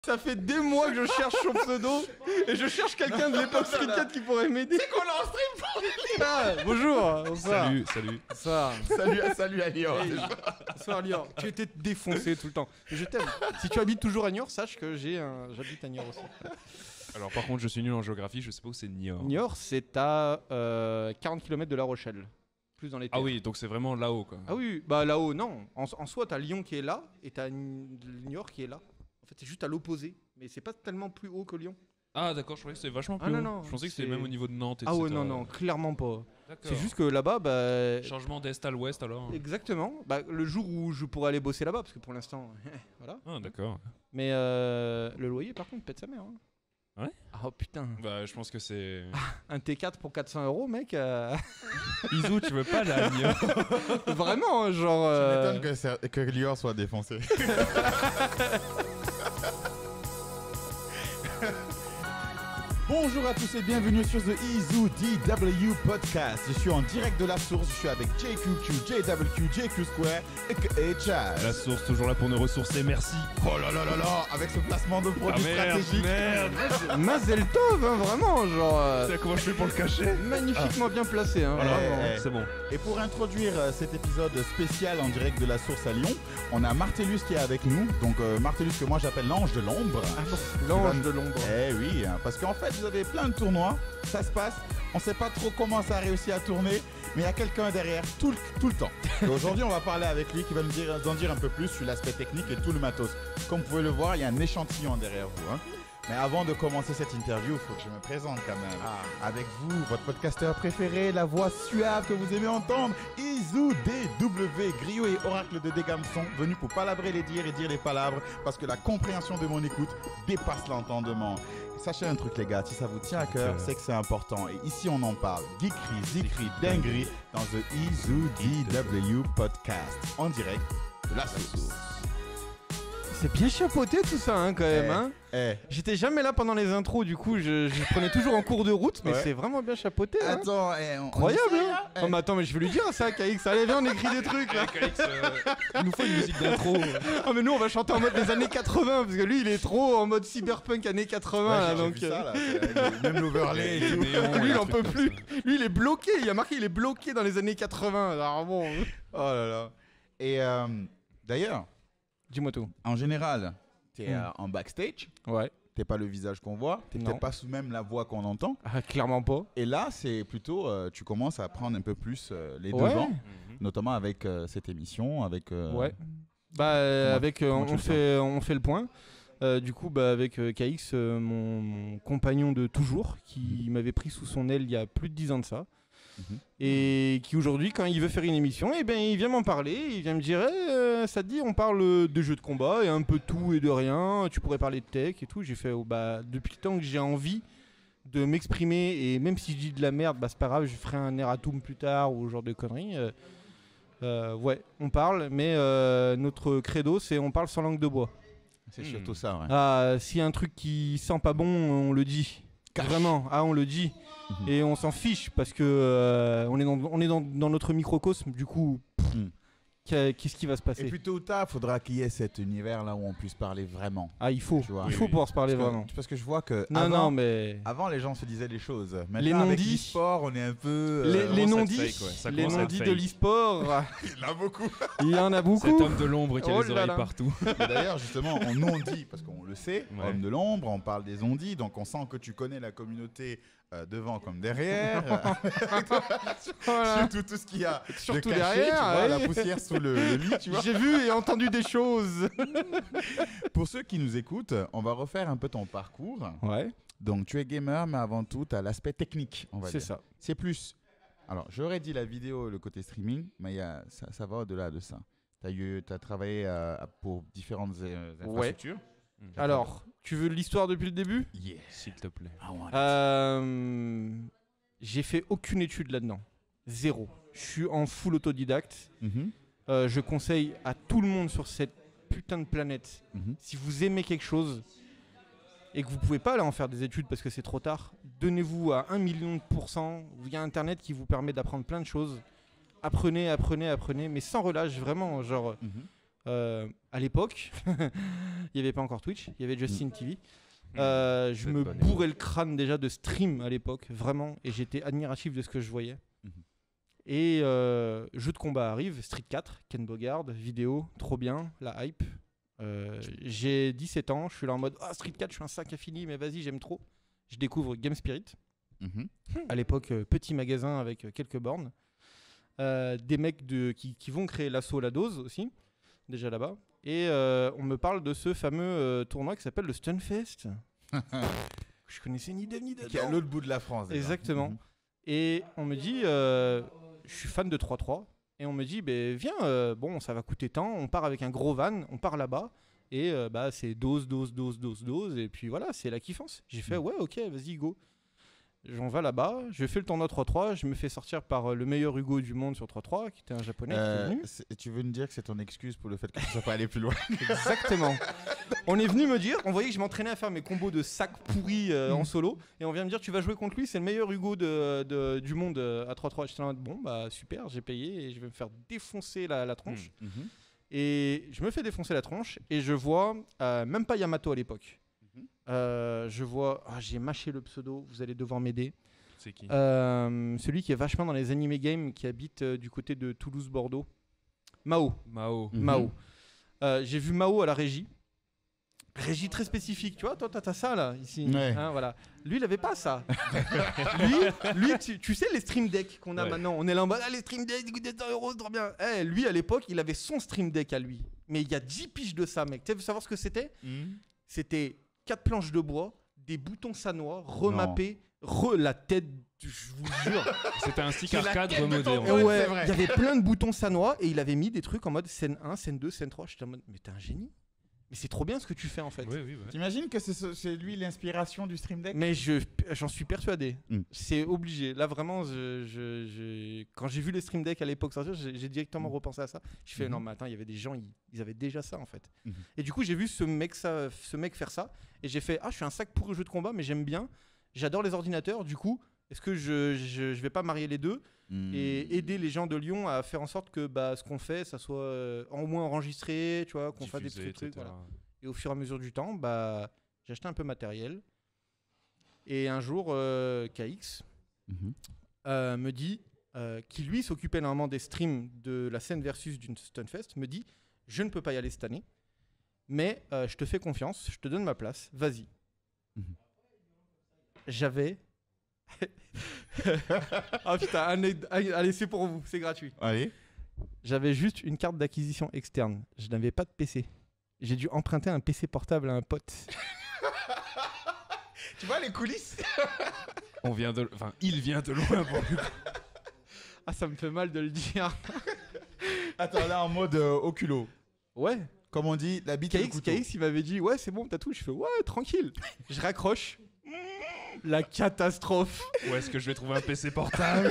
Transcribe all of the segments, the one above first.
Ça fait des mois que je cherche son pseudo et je cherche quelqu'un de l'époque Street 4 qui pourrait m'aider. C'est qu'on l'a en stream pour Bonjour. Bonsoir. Salut. Bonsoir. Salut à Lior. Hey, bonsoir Lior. Tu étais défoncé tout le temps. Je t'aime. Si tu habites toujours à Niort, sache que j'habite à Niort aussi. Alors par contre, je suis nul en géographie, je sais pas où c'est Niort. Niort, c'est à 40 km de La Rochelle. Plus dans les terres. Ah oui, donc c'est vraiment là-haut quoi. Ah oui, bah là-haut, non. En soi, t'as Lyon qui est là et t'as Niort qui est là. En fait, c'est juste à l'opposé. Mais c'est pas tellement plus haut que Lyon. Ah d'accord, je croyais que c'était vachement plus non, haut. non, Je pensais que c'est- c'était même au niveau de Nantes, Ah etc. ouais, non, clairement pas. D'accord. C'est juste que là-bas, bah... Changement d'est à l'ouest alors. Exactement. Bah, le jour où je pourrais aller bosser là-bas, parce que pour l'instant, voilà. Ah d'accord. Mais le loyer, par contre, pète sa mère. Hein. Ouais. Oh putain. Bah je pense que c'est... Un T4 pour 400 €, mec. Isou, tu veux pas là, Niort? Vraiment, genre... Tu m'étonnes que Lior soit défoncé. Bonjour à tous et bienvenue sur The Izu DW Podcast. Je suis en direct de la source, je suis avec JQQ, JWQ, JQ Square et Chad. La source, toujours là pour nous ressourcer, merci. Oh là là là là, avec ce placement de produit stratégique. Merde. Mazel Tov, hein, vraiment, genre... Comment je fais pour le cacher? magnifiquement bien placé, hein, Voilà. vraiment. C'est bon. Et pour introduire cet épisode spécial en direct de la source à Lyon, on a Martellus qui est avec nous. Donc Martellus que moi j'appelle l'ange de l'ombre. L'ange de l'ombre. Eh oui, hein, parce qu'en fait vous avez plein de tournois, ça se passe, on sait pas trop comment ça a réussi à tourner, mais il y a quelqu'un derrière tout le temps. Et aujourd'hui on va parler avec lui qui va nous en dire un peu plus sur l'aspect technique et tout le matos. Comme vous pouvez le voir, il y a un échantillon derrière vous. Hein. Mais avant de commencer cette interview, il faut que je me présente quand même. Avec vous, votre podcasteur préféré, la voix suave que vous aimez entendre, Izu DW, griot et oracle de dégamson, venu pour palabrer les dires et dire les palabres, parce que la compréhension de mon écoute dépasse l'entendement. Sachez un truc les gars, si ça vous tient à cœur, c'est que c'est important. Et ici on en parle, geekery, zikri, dinguerie, dans The Izu DW Podcast, en direct de la source. C'est bien chapeauté tout ça, hein, quand même. Hein. Eh. J'étais jamais là pendant les intros, du coup, je prenais toujours en cours de route, mais Ouais. c'est vraiment bien chapeauté. Hein. Attends, Incroyable, essaye, hein. hein. Oh, mais attends, mais je vais lui dire ça, KX. Allez, viens, on écrit des trucs, là. Il nous faut une musique d'intro. Ah, mais nous, on va chanter en mode des années 80, parce que lui, il est trop en mode cyberpunk années 80, là, Ouais, j'ai donc... vu ça, là, même l'overlay et tout. Lui, il en peut plus. Lui, il est bloqué. Il a marqué, il est bloqué dans les années 80. Alors bon... Oh là là. Et d'ailleurs, Dis-moi tout. en général, t'es en backstage, Ouais. t'es pas le visage qu'on voit, t'es Non. peut-être pas sous même la voix qu'on entend. Ah, clairement pas. Et là, c'est plutôt, tu commences à prendre un peu plus les Ouais. devants, notamment avec cette émission, avec... Ouais. Bah, avec, comment tu on fait le point. Du coup, bah, avec KX, mon compagnon de toujours, qui m'avait pris sous son aile il y a plus de 10 ans de ça. Mhm. Et qui aujourd'hui, quand il veut faire une émission, eh ben, il vient m'en parler. Il vient me dire ça te dit, on parle de jeux de combat et un peu de tout et de rien. Tu pourrais parler de tech et tout. J'ai fait bah, depuis le temps que j'ai envie de m'exprimer. Et même si je dis de la merde, bah, c'est pas grave, je ferai un erratum plus tard ou ce genre de conneries. Ouais, on parle, mais notre credo, c'est on parle sans langue de bois. C'est surtout ça, ouais. Ah, s'il y a un truc qui sent pas bon, on le dit. Cache. Vraiment, on le dit. Mhm. Et on s'en fiche parce que on est dans notre microcosme. Du coup, qu'est-ce qui va se Et passer? puis tôt ou tard, il faudra qu'il y ait cet univers-là où on puisse parler vraiment. Ah, il faut. Tu vois. Il faut pouvoir se parler Parce que- vraiment. Parce que je vois que Non, avant, non, mais... avant, les gens se disaient des choses. Maintenant, Les avec non-dits. l'e-sport, on est un peu... Les commence à non-dits, être fake, ouais. Ça les commence à être non-dits de fake. l'e-sport, Il y en a beaucoup. il y en a Cet beaucoup. homme de l'ombre qui a Oh les là oreilles là. partout. Et d'ailleurs, justement, on non-dit, parce qu'on le sait, Ouais. homme de l'ombre, on parle des on-dit, donc on sent que tu connais la communauté devant comme derrière, Voilà. surtout tout ce qu'il y a Surtout de caché, derrière, tu vois, ouais. la poussière sous le lit, tu vois. J'ai vu et entendu des choses. Pour ceux qui nous écoutent, on va refaire un peu ton parcours. Ouais, Donc, tu es gamer, mais avant tout, tu as l'aspect technique, on va c'est dire. ça. C'est plus... Alors, j'aurais dit la vidéo, le côté streaming, mais ça va au-delà de ça. Tu as travaillé pour différentes infrastructures. Alors, tu veux l'histoire depuis le début? Yeah. S'il te plaît. I want it. J'ai fait aucune étude là-dedans. Zéro. Je suis en full autodidacte. Mhm, Je conseille à tout le monde sur cette putain de planète, mhm. si vous aimez quelque chose et que vous pouvez pas aller en faire des études parce que c'est trop tard, donnez-vous à 1 million de %. Il y a Internet qui vous permet d'apprendre plein de choses. Apprenez, mais sans relâche, vraiment. Genre, Mhm. À l'époque, il n'y avait pas encore Twitch, il y avait Justin TV. Je C'est me bonne bourrais le crâne déjà de stream à l'époque, vraiment, et j'étais admiratif de ce que je voyais. Mhm. Et jeu de combat arrive, Street 4, Ken Bogard, vidéo, trop bien, la hype. J'ai 17 ans, je suis là en mode Street 4, je suis un sac infini, mais vas-y, j'aime trop. Je découvre Game Spirit, Mhm. à l'époque, petit magasin avec quelques bornes. Des mecs qui vont créer l'assaut La Dose aussi, déjà là-bas. Et on me parle de ce fameux tournoi qui s'appelle le Stunfest. Je connaissais ni d'Ève ni Qui est à d'Adam. l'autre bout de la France. déjà. Exactement. Mhm. Et on me dit, je suis fan de 3-3. Et on me dit, viens, bon, ça va coûter tant. On part avec un gros van, on part là-bas. Et c'est dose. Et puis voilà, c'est la kiffance. J'ai fait, ouais, ok, vas-y, go. J'en vais là-bas, je fais le tournoi 3-3. Je me fais sortir par le meilleur Hugo du monde sur 3-3, qui était un japonais qui est venu. Tu veux me dire que c'est ton excuse pour le fait que tu ne sois pas allé plus loin? Exactement. On est venu me dire, on voyait que je m'entraînais à faire mes combos de sacs pourris en solo, et on vient me dire tu vas jouer contre lui, c'est le meilleur Hugo du monde à 3-3. J'étais en mode bon bah super, j'ai payé et je vais me faire défoncer la tronche. Mhm. Et je me fais défoncer la tronche et je vois même pas Yamato à l'époque. Je vois, j'ai mâché le pseudo, vous allez devoir m'aider. C'est qui? Celui qui est vachement dans les anime games, qui habite du côté de Toulouse-Bordeaux. Mao. Mao. Mhm. Mao. J'ai vu Mao à la régie. Régie très spécifique, tu vois, toi t'as ça là, ici. Ouais. Hein, voilà. Lui il avait pas ça. lui tu sais les stream decks qu'on a Ouais. maintenant, on est là en mode les stream decks, coûtent 100 €, c'est trop bien. Lui à l'époque, il avait son stream deck à lui. Mais il y a 10 piges de ça, mec. Tu veux savoir ce que c'était? Mhm. C'était 4 planches de bois, des boutons sanois, remappés, la tête, je vous jure. C'était un stick C'est la arcade tête de remodé. ton en Et fait. Ouais, ouais, c'est vrai. il y avait plein de boutons sanois et il avait mis des trucs en mode scène 1, scène 2, scène 3. J'étais en mode, mais t'es un génie. Mais c'est trop bien ce que tu fais en fait. Oui, oui, ouais. T'imagines que c'est lui l'inspiration du Stream Deck? Mais j'en suis persuadé. Mm. C'est obligé. Là vraiment, quand j'ai vu les Stream Deck à l'époque sortir, j'ai directement repensé à ça. Je fais Mhm. non mais attends, il y avait des gens, ils avaient déjà ça en fait. Mhm. Et du coup, j'ai vu ce mec faire ça et j'ai fait je suis un sac pour le jeu de combat, mais j'aime bien. J'adore les ordinateurs. Du coup, est-ce que je vais pas marier les deux et aider les gens de Lyon à faire en sorte que ce qu'on fait, ça soit au moins enregistré, tu vois, qu'on fasse des Diffusé, petits trucs. etc. Voilà. Et au fur et à mesure du temps, j'ai acheté un peu de matériel. Et un jour, KX Mhm. me dit, qui lui s'occupait normalement des streams de la scène versus d'une Stunfest, me dit je ne peux pas y aller cette année, mais je te fais confiance, je te donne ma place, vas-y. Mhm. J'avais. Ah putain, allez, c'est pour vous, c'est gratuit. Allez. J'avais juste une carte d'acquisition externe, je n'avais pas de PC. J'ai dû emprunter un PC portable à un pote. Tu vois les coulisses? Il vient de loin pour le coup. Ah, ça me fait mal de le dire. Attends, là en mode oculo. Ouais. Comme on dit, la bite et le couteau. KX, il m'avait dit ouais, c'est bon, t'as tout. Je fais ouais, tranquille. Je raccroche. La catastrophe. Où est-ce que je vais trouver un PC portable?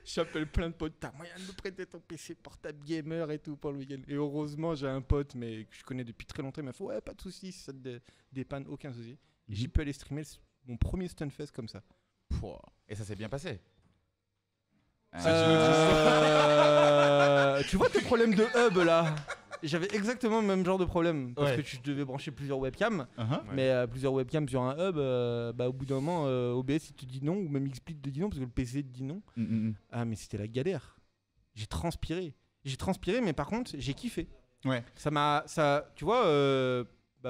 J'appelle plein de potes. T'as moyen de me prêter ton PC portable gamer et tout pour le week-end. Et heureusement, j'ai un pote, mais que je connais depuis très longtemps. Il m'a fait ouais, pas de soucis, si ça te dépanne, aucun souci. Et j'ai pu aller streamer mon premier Stunfest comme ça. Pouah. Et ça s'est bien passé. Tu vois tes problèmes de hub là? J'avais exactement le même genre de problème. Parce Ouais. que tu devais brancher plusieurs webcams. Uh-huh. Ouais. Mais plusieurs webcams sur un hub, au bout d'un moment, OBS il te dit non, ou même XSplit te dit non, parce que le PC te dit non. Ah, mais c'était la galère. J'ai transpiré. Mais par contre, j'ai kiffé. Ouais. Tu vois,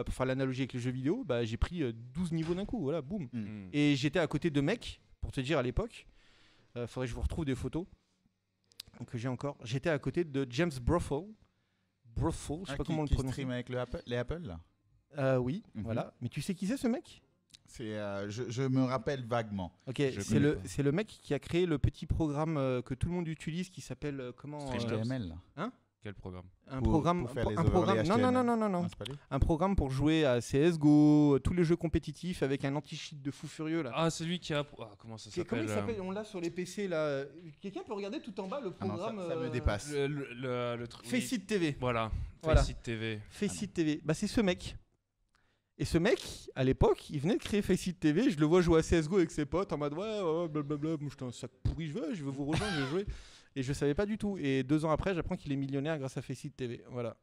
pour faire l'analogie avec les jeux vidéo, j'ai pris 12 niveaux d'un coup, voilà, boum. Mm. Et j'étais à côté de mecs, pour te dire à l'époque, faudrait que je vous retrouve des photos que j'ai encore. J'étais à côté de James Brothel, je sais pas comment le qui prononcer. stream avec les Apple là. Oui, Mhm. voilà. Mais tu sais qui c'est ce mec? C'est, je me rappelle vaguement. Ok, Je c'est connais le, pas. c'est le mec qui a créé le petit programme que tout le monde utilise qui s'appelle comment Streamlabs. HTML là. Quel programme? un Pour programme faire les un programme overlays non, non, HTML. non, non, non, Non, c'est pas lui. un programme pour jouer à CS:GO, tous les jeux compétitifs avec un anti-cheat de fou furieux là. Ah, c'est lui qui a. Comment ça Comment s'appelle il s'appelle? On l'a sur les PC là. Quelqu'un peut regarder tout en bas le Ah non, programme ça me dépasse. le truc. oui. Faceit TV. Voilà. Voilà. Faceit TV. Faceit TV. C'est ce mec. Et ce mec, à l'époque, il venait de créer Faceit TV. Je le vois jouer à CSGO avec ses potes en mode ouais, blablabla. Moi, j'étais un sac pourri, je veux vous rejoindre, je veux jouer. Et je savais pas du tout. Et 2 ans après, j'apprends qu'il est millionnaire grâce à Faceit TV. Voilà.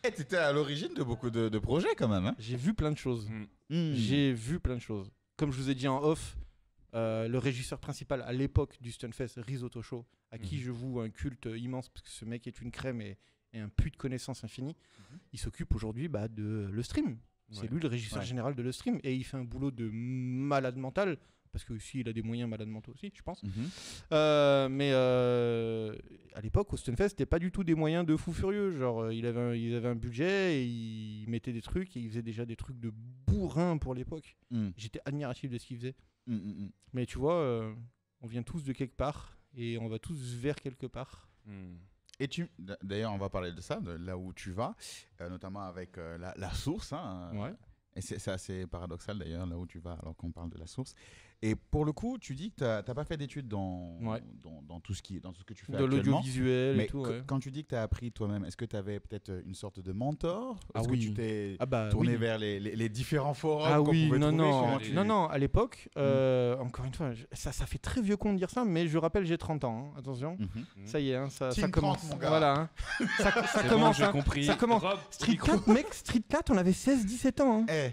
Et t'étais à l'origine de beaucoup de projets quand même. Hein. J'ai vu plein de choses. Hmm. J'ai vu plein de choses. Comme je vous ai dit en off, le régisseur principal à l'époque du Stunfest, Risotto Show, à qui je voue un culte immense parce que ce mec est une crème et un puits de connaissances infinies, il s'occupe aujourd'hui de le stream. C'est lui le régisseur général de le stream et il fait un boulot de malade mental. Parce que aussi il a des moyens malades mentaux aussi, je pense. Mais à l'époque, au Stunfest, c'était pas du tout des moyens de fou furieux. Genre, ils avaient un budget et ils mettaient des trucs et ils faisaient déjà des trucs de bourrin pour l'époque. J'étais admiratif de ce qu'ils faisaient. Mais tu vois, on vient tous de quelque part et on va tous vers quelque part. Et d'ailleurs, on va parler de ça, de là où tu vas, notamment avec la source. Hein, et c'est assez paradoxal d'ailleurs, là où tu vas, alors qu'on parle de la source. Et pour le coup, tu dis que tu n'as pas fait d'études dans tout ce que tu fais de actuellement. L'audiovisuel et tout. Quand tu dis que tu as appris toi-même, est-ce que tu avais peut-être une sorte de mentor? Est-ce que tu t'es tourné vers les différents forums qu'on pouvait trouver non, à l'époque, encore une fois, ça fait très vieux con de dire ça, mais je rappelle, j'ai 30 ans, hein, attention. Ça y est, hein, ça commence. 30, mon gars. Voilà, hein. ça commence. J'ai compris. Ça commence. Street 4, mec, Street 4, on avait 16-17 ans. Hein.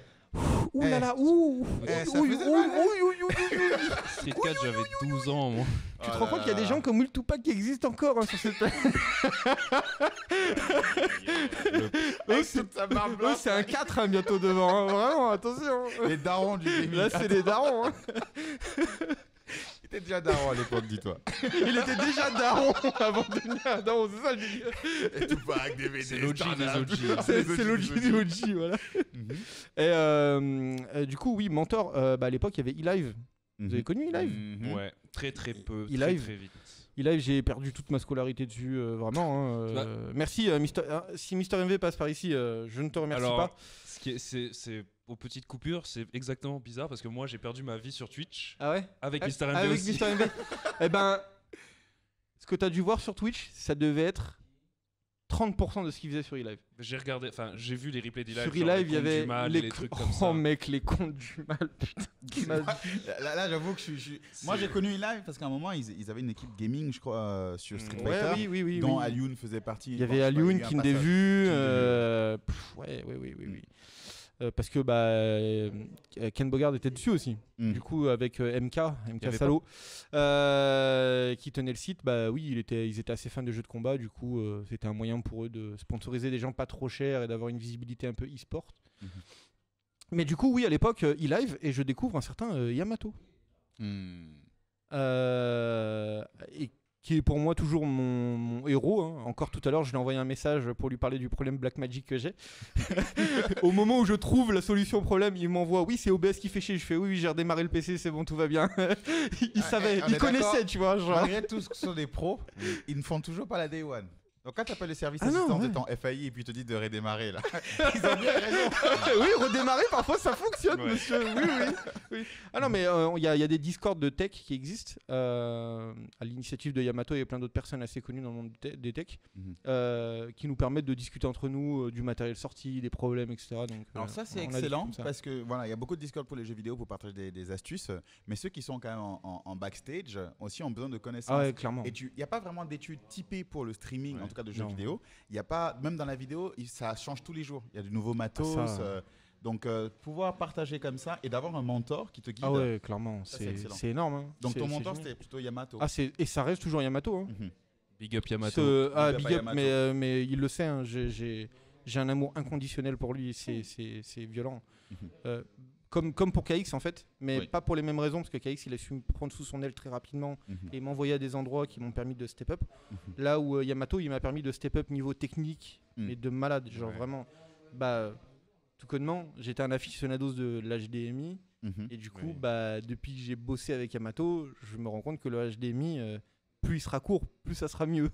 Ouh là là, ouh, Street 4, j'avais 12 ans, moi. Tu te rends compte qu'il y a des gens comme Will Tupac qui existent encore sur cette planète. C'est un 4 hein, bientôt devant, hein. Vraiment, attention. Les darons du gaming. Là, c'est les darons. Hein. Il était déjà daron à l'époque, dis-toi. Il était déjà daron avant de devenir un daron, c'est ça le délire. Et Tupac, DVD, c'est l'OG des OG. C'est l'OG des OG, voilà. Et du coup, oui, mentor, à l'époque, il y avait eLive. Vous avez connu eLive? Ouais, très peu, eLive. très vite. eLive, j'ai perdu toute ma scolarité dessus, vraiment. Hein, merci, si Mister MV passe par ici, je ne te remercie pas. C'est aux petites coupures, c'est exactement bizarre parce que moi j'ai perdu ma vie sur Twitch. Ah ouais? Avec Mister MV avec aussi. Mister MV. Eh ben, ce que tu as dû voir sur Twitch, ça devait être 30% de ce qu'il faisait sur eLive. J'ai regardé, j'ai vu les replays d'eLive. Sur eLive, il y avait les trucs comme ça. Oh mec, les comptes du mal, putain. Là, j'avoue que moi j'ai connu eLive parce qu'à un moment ils avaient une équipe gaming, je crois, sur Street Fighter, oui, dont Alioun faisait partie. Il y avait Alioun, Kindevu, oui. Parce que Ken Bogard était dessus aussi. Du coup, avec MK Salo, qui tenait le site, ils étaient assez fans de jeux de combat. Du coup, c'était un moyen pour eux de sponsoriser des gens pas trop chers et d'avoir une visibilité un peu e-sport. Mais du coup, oui, à l'époque, eLive, et je découvre un certain Yamato. Et qui est pour moi toujours mon héros. Hein. Encore tout à l'heure, je lui ai envoyé un message pour lui parler du problème Blackmagic que j'ai. Au moment où je trouve la solution au problème, il m'envoie « Oui, c'est OBS qui fait chier ». Je fais « Oui, j'ai redémarré le PC, c'est bon, tout va bien ». Il savait, il connaissait, tu vois. Genre. Malgré tout ce que sont des pros, ils ne font toujours pas la Day One. Donc quand tu appelles le service assistant de ton FAI et puis ils te disent de redémarrer, là, ils ont bien raison. Oui, redémarrer, parfois ça fonctionne, monsieur. Oui. Ah non, mais il y a des Discord de tech qui existent à l'initiative de Yamato et plein d'autres personnes assez connues dans le monde des tech qui nous permettent de discuter entre nous du matériel sorti, des problèmes, etc. Donc, alors ça c'est excellent parce que voilà, il y a beaucoup de Discord pour les jeux vidéo pour partager des astuces, mais ceux qui sont quand même en backstage aussi ont besoin de connaissances. Ah ouais, clairement. Et il n'y a pas vraiment d'études typées pour le streaming, en tout cas de jeux vidéo. Il y a pas, même dans la vidéo, ça change tous les jours. Il y a du nouveau matos. Donc pouvoir partager comme ça et d'avoir un mentor qui te guide. Ah ouais, clairement, c'est énorme. Hein. Donc ton mentor c'était plutôt Yamato. Ah et ça reste toujours Yamato. Hein. Big up Yamato. Big up, mais il le sait. Hein, j'ai un amour inconditionnel pour lui. C'est violent. Comme pour KX en fait, mais pas pour les mêmes raisons, parce que KX il a su me prendre sous son aile très rapidement et m'envoyer à des endroits qui m'ont permis de step up. Là où Yamato il m'a permis de step up niveau technique, mais de malade, genre vraiment, tout connement, j'étais un aficionados de l'HDMI et du coup, depuis que j'ai bossé avec Yamato, je me rends compte que le HDMI, plus il sera court, plus ça sera mieux.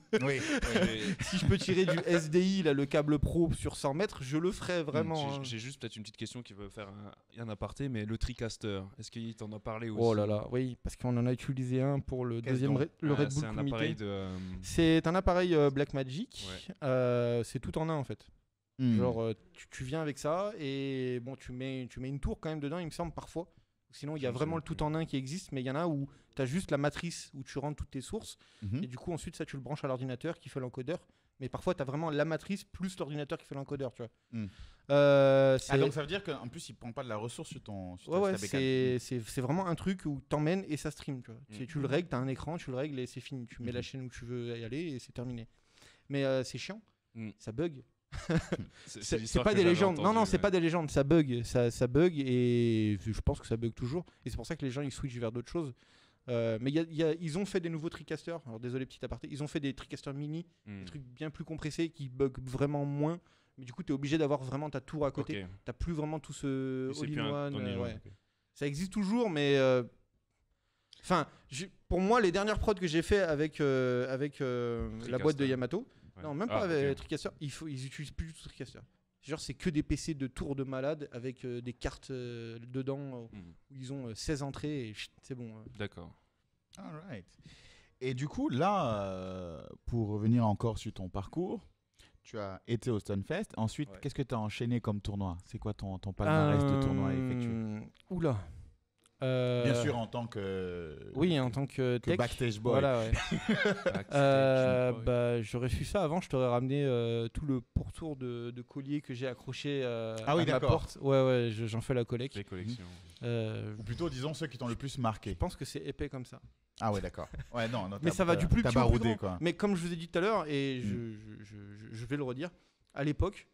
Si je peux tirer du SDI, là, le câble pro sur 100 mètres, je le ferai vraiment. J'ai juste peut-être une petite question qui veut faire un aparté, mais le TriCaster, est-ce qu'il t'en a parlé aussi? Oh là là, oui, parce qu'on en a utilisé un pour le deuxième, le Red Bull c'est un Comité. appareil de... C'est un appareil Blackmagic, c'est tout en un en fait. Genre tu viens avec ça et bon tu mets une tour quand même dedans, il me semble parfois. Sinon, il y a Je me vraiment le souviens tout en un qui existe, mais il y en a où tu as juste la matrice où tu rentres toutes tes sources. Mhm. Et du coup, ensuite, ça, tu le branches à l'ordinateur qui fait l'encodeur. Mais parfois, tu as vraiment la matrice plus l'ordinateur qui fait l'encodeur, tu vois. Mm. C'est... Ah, donc ça veut dire qu'en plus, il prend pas de la ressource sur sur Ouais, ta ouais, bécane. c'est vraiment un truc où t'emmènes et ça stream, tu vois. Mm. Tu le règles, t'as un écran, tu le règles et c'est fini. Tu mets la Mhm. chaîne où tu veux y aller et c'est terminé. Mais c'est chiant, Mm. ça bug. C'est l'histoire pas que des j'avais légendes. Non, non, entendue, c'est ouais. pas des légendes. Ça bug. Ça bug et je pense que ça bug toujours. Et c'est pour ça que les gens ils switchent vers d'autres choses. Mais ils ont fait des nouveaux TriCasters. Alors désolé, petit aparté. Ils ont fait des TriCasters mini, Mm. des trucs bien plus compressés qui bug vraiment moins. Mais du coup, tu es obligé d'avoir vraiment ta tour à côté. Ok. T'as plus vraiment tout ce Et c'est plus un all-in-one. all-in-one, Ouais. ok. Ça existe toujours, mais. Enfin, pour moi, les dernières prods que j'ai fait avec la boîte de TriCaster. Yamato, Ouais. non, même Ah, pas avec ok. TriCaster, ils utilisent plus du tout TriCaster. Genre, c'est que des PC de tours de malade avec des cartes dedans Mm. où ils ont 16 entrées et chut, c'est bon. D'accord. Alright. Et du coup, là, pour revenir encore sur ton parcours, tu as été au Stunfest. Ensuite, Ouais. qu'est-ce que tu as enchaîné comme tournoi? C'est quoi ton palmarès de tournois effectué? Oula. Bien sûr, en tant que, Oui, en tant que que tech. backstage boy. Voilà, ouais. Backstage boy. Bah, j'aurais su ça avant, je t'aurais ramené tout le pourtour de collier que j'ai accroché Ah oui, à ma d'accord. porte. Ouais, ouais, j'en fais la collecte. Les collections. Ou plutôt, disons, ceux qui t'ont le plus marqué. Je pense que c'est épais comme ça. Ah ouais, d'accord. Ouais, non, Mais ça va du plus t'as petit au plus baroudé, grand. quoi. Mais comme je vous ai dit tout à l'heure, et je vais le redire, à l'époque,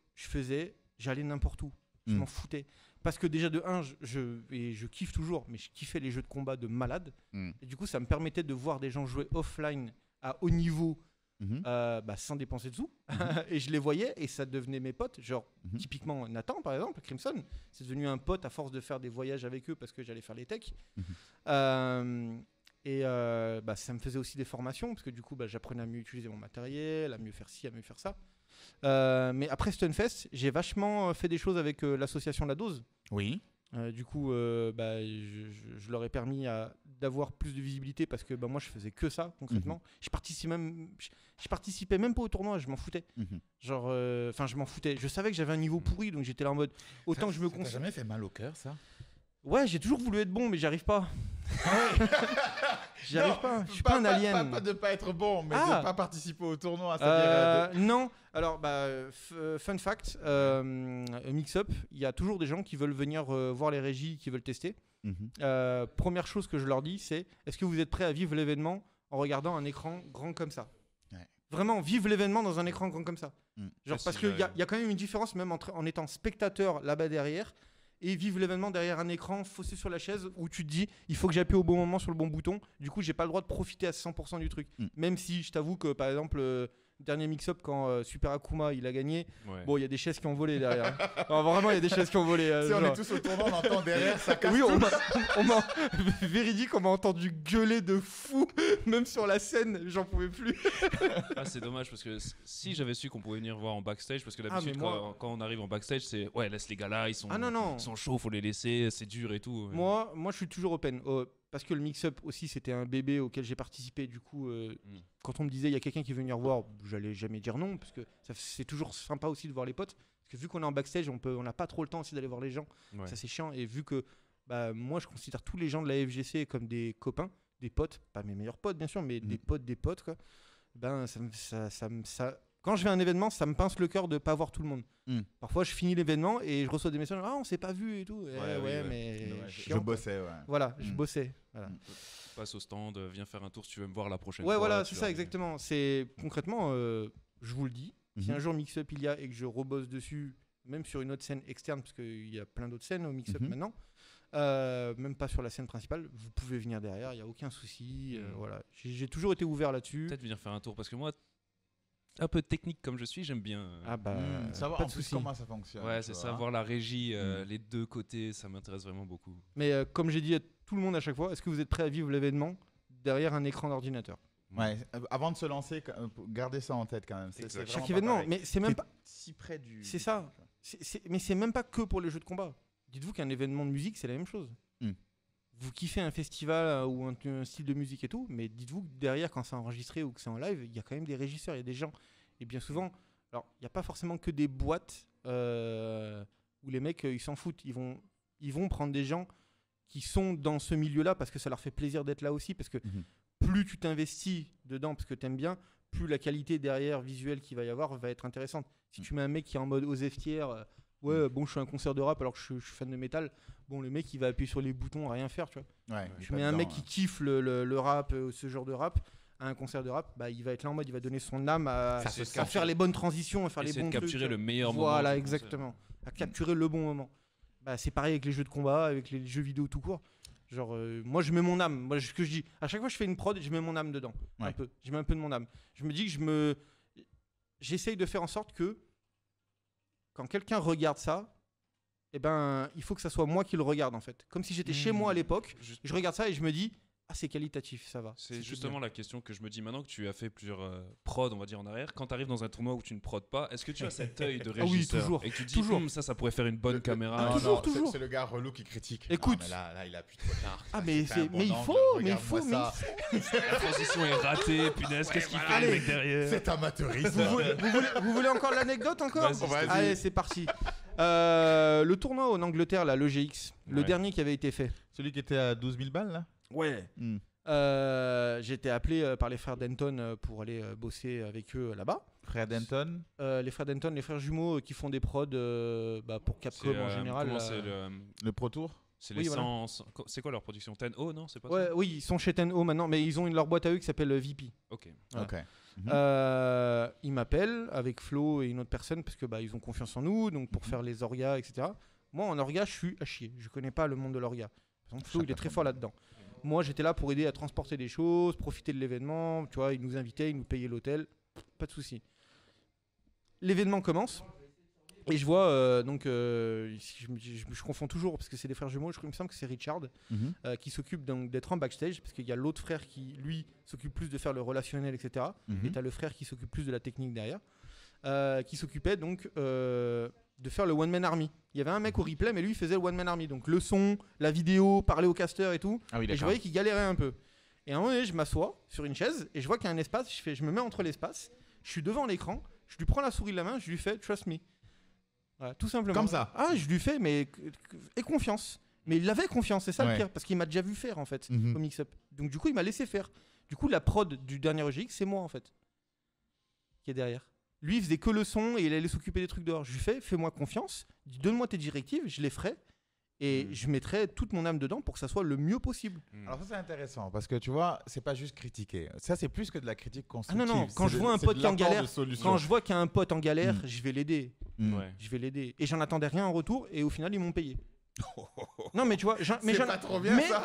j'allais n'importe où. Je Mm. m'en foutais. Parce que déjà de 1, je kiffe toujours, mais je kiffais les jeux de combat de malade. Mm. Et du coup, ça me permettait de voir des gens jouer offline à haut niveau Mhm. sans dépenser de sous. Et je les voyais et ça devenait mes potes. Genre, Mhm. typiquement Nathan, par exemple, Crimson, c'est devenu un pote à force de faire des voyages avec eux parce que j'allais faire les techs. Mhm. Ça me faisait aussi des formations parce que du coup, j'apprenais à mieux utiliser mon matériel, à mieux faire ci, à mieux faire ça. Mais après Stunfest, j'ai vachement fait des choses avec l'association La Dose. Oui. Du coup, je leur ai permis d'avoir plus de visibilité parce que moi, je faisais que ça concrètement. Je participais même pas au tournoi, je m'en foutais. Mhm. Genre, je m'en foutais. Je savais que j'avais un niveau pourri, donc j'étais là en mode autant que je me T'as concentre. jamais fait mal au cœur, ça? Ouais, j'ai toujours voulu être bon, mais j'y arrive pas. J'y arrive Non, pas. Je suis pas un alien. Pas de pas être bon, mais Ah. de pas participer au tournoi. C'est-à-dire, Non, alors fun fact, Mix-Up, il y a toujours des gens qui veulent venir voir les régies, qui veulent tester. Mhm. Première chose que je leur dis, c'est est-ce que vous êtes prêts à vivre l'événement en regardant un écran grand comme ça? Ouais. Vraiment, vivre l'événement dans un écran grand comme ça. Mm. Genre, Ah, parce si qu'il y, j'avais- y a quand même une différence, même en étant spectateur là-bas derrière, et vivre l'événement derrière un écran faussé sur la chaise où tu te dis il faut que j'appuie au bon moment sur le bon bouton. Du coup, j'ai pas le droit de profiter à 100% du truc. Mm. Même si je t'avoue que par exemple, dernier mix-up quand Super Akuma il a gagné, Ouais. bon, il y a des chaises qui ont volé derrière. Alors, vraiment, il y a des chaises qui ont volé. Si on genre. est tous au tournoi, on entend derrière, ça casse Oui, tout. on m'a véridique, on m'a entendu gueuler de fou, même sur la scène, j'en pouvais plus. Ah, c'est dommage parce que si j'avais su qu'on pouvait venir voir en backstage, parce que d'habitude mais moi- quand on arrive en backstage, c'est ouais, laisse les gars là, ils sont, Ah non. ils sont chauds, faut les laisser, c'est dur et tout. Moi, je suis toujours open. Parce que le mix-up aussi, c'était un bébé auquel j'ai participé. Du coup, quand on me disait il y a quelqu'un qui veut venir voir, j'allais jamais dire non. Parce que c'est toujours sympa aussi de voir les potes. Parce que vu qu'on est en backstage, on n'a pas trop le temps aussi d'aller voir les gens. Ouais. Ça, c'est chiant. Et vu que moi, je considère tous les gens de la FGC comme des copains, des potes. Pas mes meilleurs potes, bien sûr, mais des potes, quoi. Quand je vais à un événement, ça me pince le cœur de pas voir tout le monde. Mm. Parfois, je finis l'événement et je reçois des messages. Ah, on s'est pas vu et tout. Ouais, mais Ouais, chiant, je bossais, ouais. voilà, je Mm. bossais. Voilà. Passe au stand, viens faire un tour si tu veux me voir la prochaine Ouais, fois. voilà, tu c'est leur ça dis. exactement. C'est concrètement, je vous le dis, si Mhm. un jour Mix-Up il y a et que je rebosse dessus, même sur une autre scène externe, parce qu'il y a plein d'autres scènes au Mix-Up Mhm. maintenant, même pas sur la scène principale, vous pouvez venir derrière, il n'y a aucun souci. Mhm. Voilà. J'ai toujours été ouvert là-dessus. Peut-être venir faire un tour parce que moi, un peu technique comme je suis, j'aime bien. Ah bah, Savoir pas en de plus souci. comment ça fonctionne. Ouais, tu c'est vois. ça, voir la régie, Mm. les deux côtés, ça m'intéresse vraiment beaucoup. Mais comme j'ai dit à tout le monde à chaque fois, est-ce que vous êtes prêt à vivre l'événement derrière un écran d'ordinateur? Ouais, avant de se lancer, gardez ça en tête quand même. Exact. vraiment Chaque pas événement, pareil. mais c'est même T'es pas. si près du. C'est ça. Mais c'est même pas que pour les jeux de combat. Dites-vous qu'un événement de musique, c'est la même chose. Mm. Vous kiffez un festival ou un style de musique et tout, mais dites-vous que derrière, quand c'est enregistré ou que c'est en live, il y a quand même des régisseurs, il y a des gens. Et bien souvent, alors, il n'y a pas forcément que des boîtes où les mecs, ils s'en foutent. Ils vont prendre des gens qui sont dans ce milieu-là parce que ça leur fait plaisir d'être là aussi, parce que plus tu t'investis dedans parce que t'aimes bien, plus la qualité derrière visuelle qu'il va y avoir va être intéressante. Si tu mets un mec qui est en mode aux F-tiers, je suis un concert de rap alors que je suis fan de métal, bon, le mec il va appuyer sur les boutons, rien faire, tu vois. Ouais, Tu mets un mec qui kiffe le rap, ce genre de rap, à un concert de rap, bah, il va être là en mode, il va donner son âme à faire les bonnes transitions, à faire les bons trucs. Capturer le meilleur moment. Voilà, exactement. À capturer le bon moment. Bah, c'est pareil avec les jeux de combat, avec les jeux vidéo tout court. Genre, moi je mets mon âme. Moi, ce que je dis, à chaque fois que je fais une prod, je mets mon âme dedans. Un peu. Je mets un peu de mon âme. Je me dis que j'essaye de faire en sorte que quand quelqu'un regarde ça, eh ben, il faut que ça soit moi qui le regarde en fait. Comme si j'étais chez moi à l'époque, je regarde ça et je me dis, ah, c'est qualitatif, ça va. C'est justement la question que je me dis maintenant que tu as fait plusieurs prods, on va dire en arrière. Quand tu arrives dans un tournoi où tu ne prods pas, est-ce que tu as cet œil de régisseur toujours, et que tu dis ça pourrait faire une bonne caméra? Toujours. C'est le gars relou qui critique. Écoute, mais là, il appuie trop tard. Ah, mais il faut. La transition est ratée, punaise, qu'est-ce qu'il fait le mec derrière? C'est amateurisme. Vous voulez encore l'anecdote encore? Vas-y. Allez, c'est parti. Le tournoi en Angleterre, là, l'EGX, le dernier qui avait été fait. Celui qui était à 12 000 balles là. Ouais. J'ai été appelé par les frères Denton pour aller bosser avec eux là-bas. Frères Denton. Les frères Denton, les frères jumeaux qui font des prods pour Capcom en général. C'est le Pro Tour. C'est c'est quoi leur production? Tenho, non? C'est pas ouais, ça? Oui, ils sont chez Tenho maintenant, mais ils ont leur boîte à eux qui s'appelle VP. Ok. Ils m'appellent avec Flo et une autre personne parce que ils ont confiance en nous, donc pour faire les orgas, etc. Moi, en orga, je suis à chier. Je connais pas le monde de l'orga. Par exemple, Flo, il est très fort là-dedans. Moi, j'étais là pour aider à transporter des choses, profiter de l'événement. Tu vois, ils nous invitaient, ils nous payaient l'hôtel. Pas de souci. L'événement commence. Et je vois, je confonds toujours parce que c'est des frères jumeaux. Il me semble que c'est Richard qui s'occupe d'être en backstage parce qu'il y a l'autre frère qui, lui, s'occupe plus de faire le relationnel, etc. Et tu as le frère qui s'occupe plus de la technique derrière, qui s'occupait donc de faire le One Man Army. Il y avait un mec au replay, mais lui, il faisait le One Man Army. Donc le son, la vidéo, parler au caster et tout. Ah oui, et je voyais qu'il galérait un peu. Et à un moment donné, je m'assois sur une chaise et je vois qu'il y a un espace. Je me mets entre l'espace. Je suis devant l'écran. Je lui prends la souris de la main. Je lui fais « Trust me ». Voilà, tout simplement. Comme ça. Ah, je lui fais, mais aie confiance. Mais il avait confiance, c'est ça le pire, parce qu'il m'a déjà vu faire en fait au mix-up. Donc du coup, il m'a laissé faire. Du coup, la prod du dernier EGX, c'est moi en fait qui est derrière. Lui, il faisait que le son et il allait s'occuper des trucs dehors. Je lui fais, fais-moi confiance, donne-moi tes directives, je les ferai et je mettrai toute mon âme dedans pour que ça soit le mieux possible. Alors ça c'est intéressant parce que tu vois, c'est pas juste critiquer. Ça c'est plus que de la critique constructive. Ah non, quand je vois un pote qui est en galère, quand je vois qu'il y a un pote en galère, je vais l'aider. Je vais l'aider. Et j'en attendais rien en retour et au final ils m'ont payé. Non mais tu vois,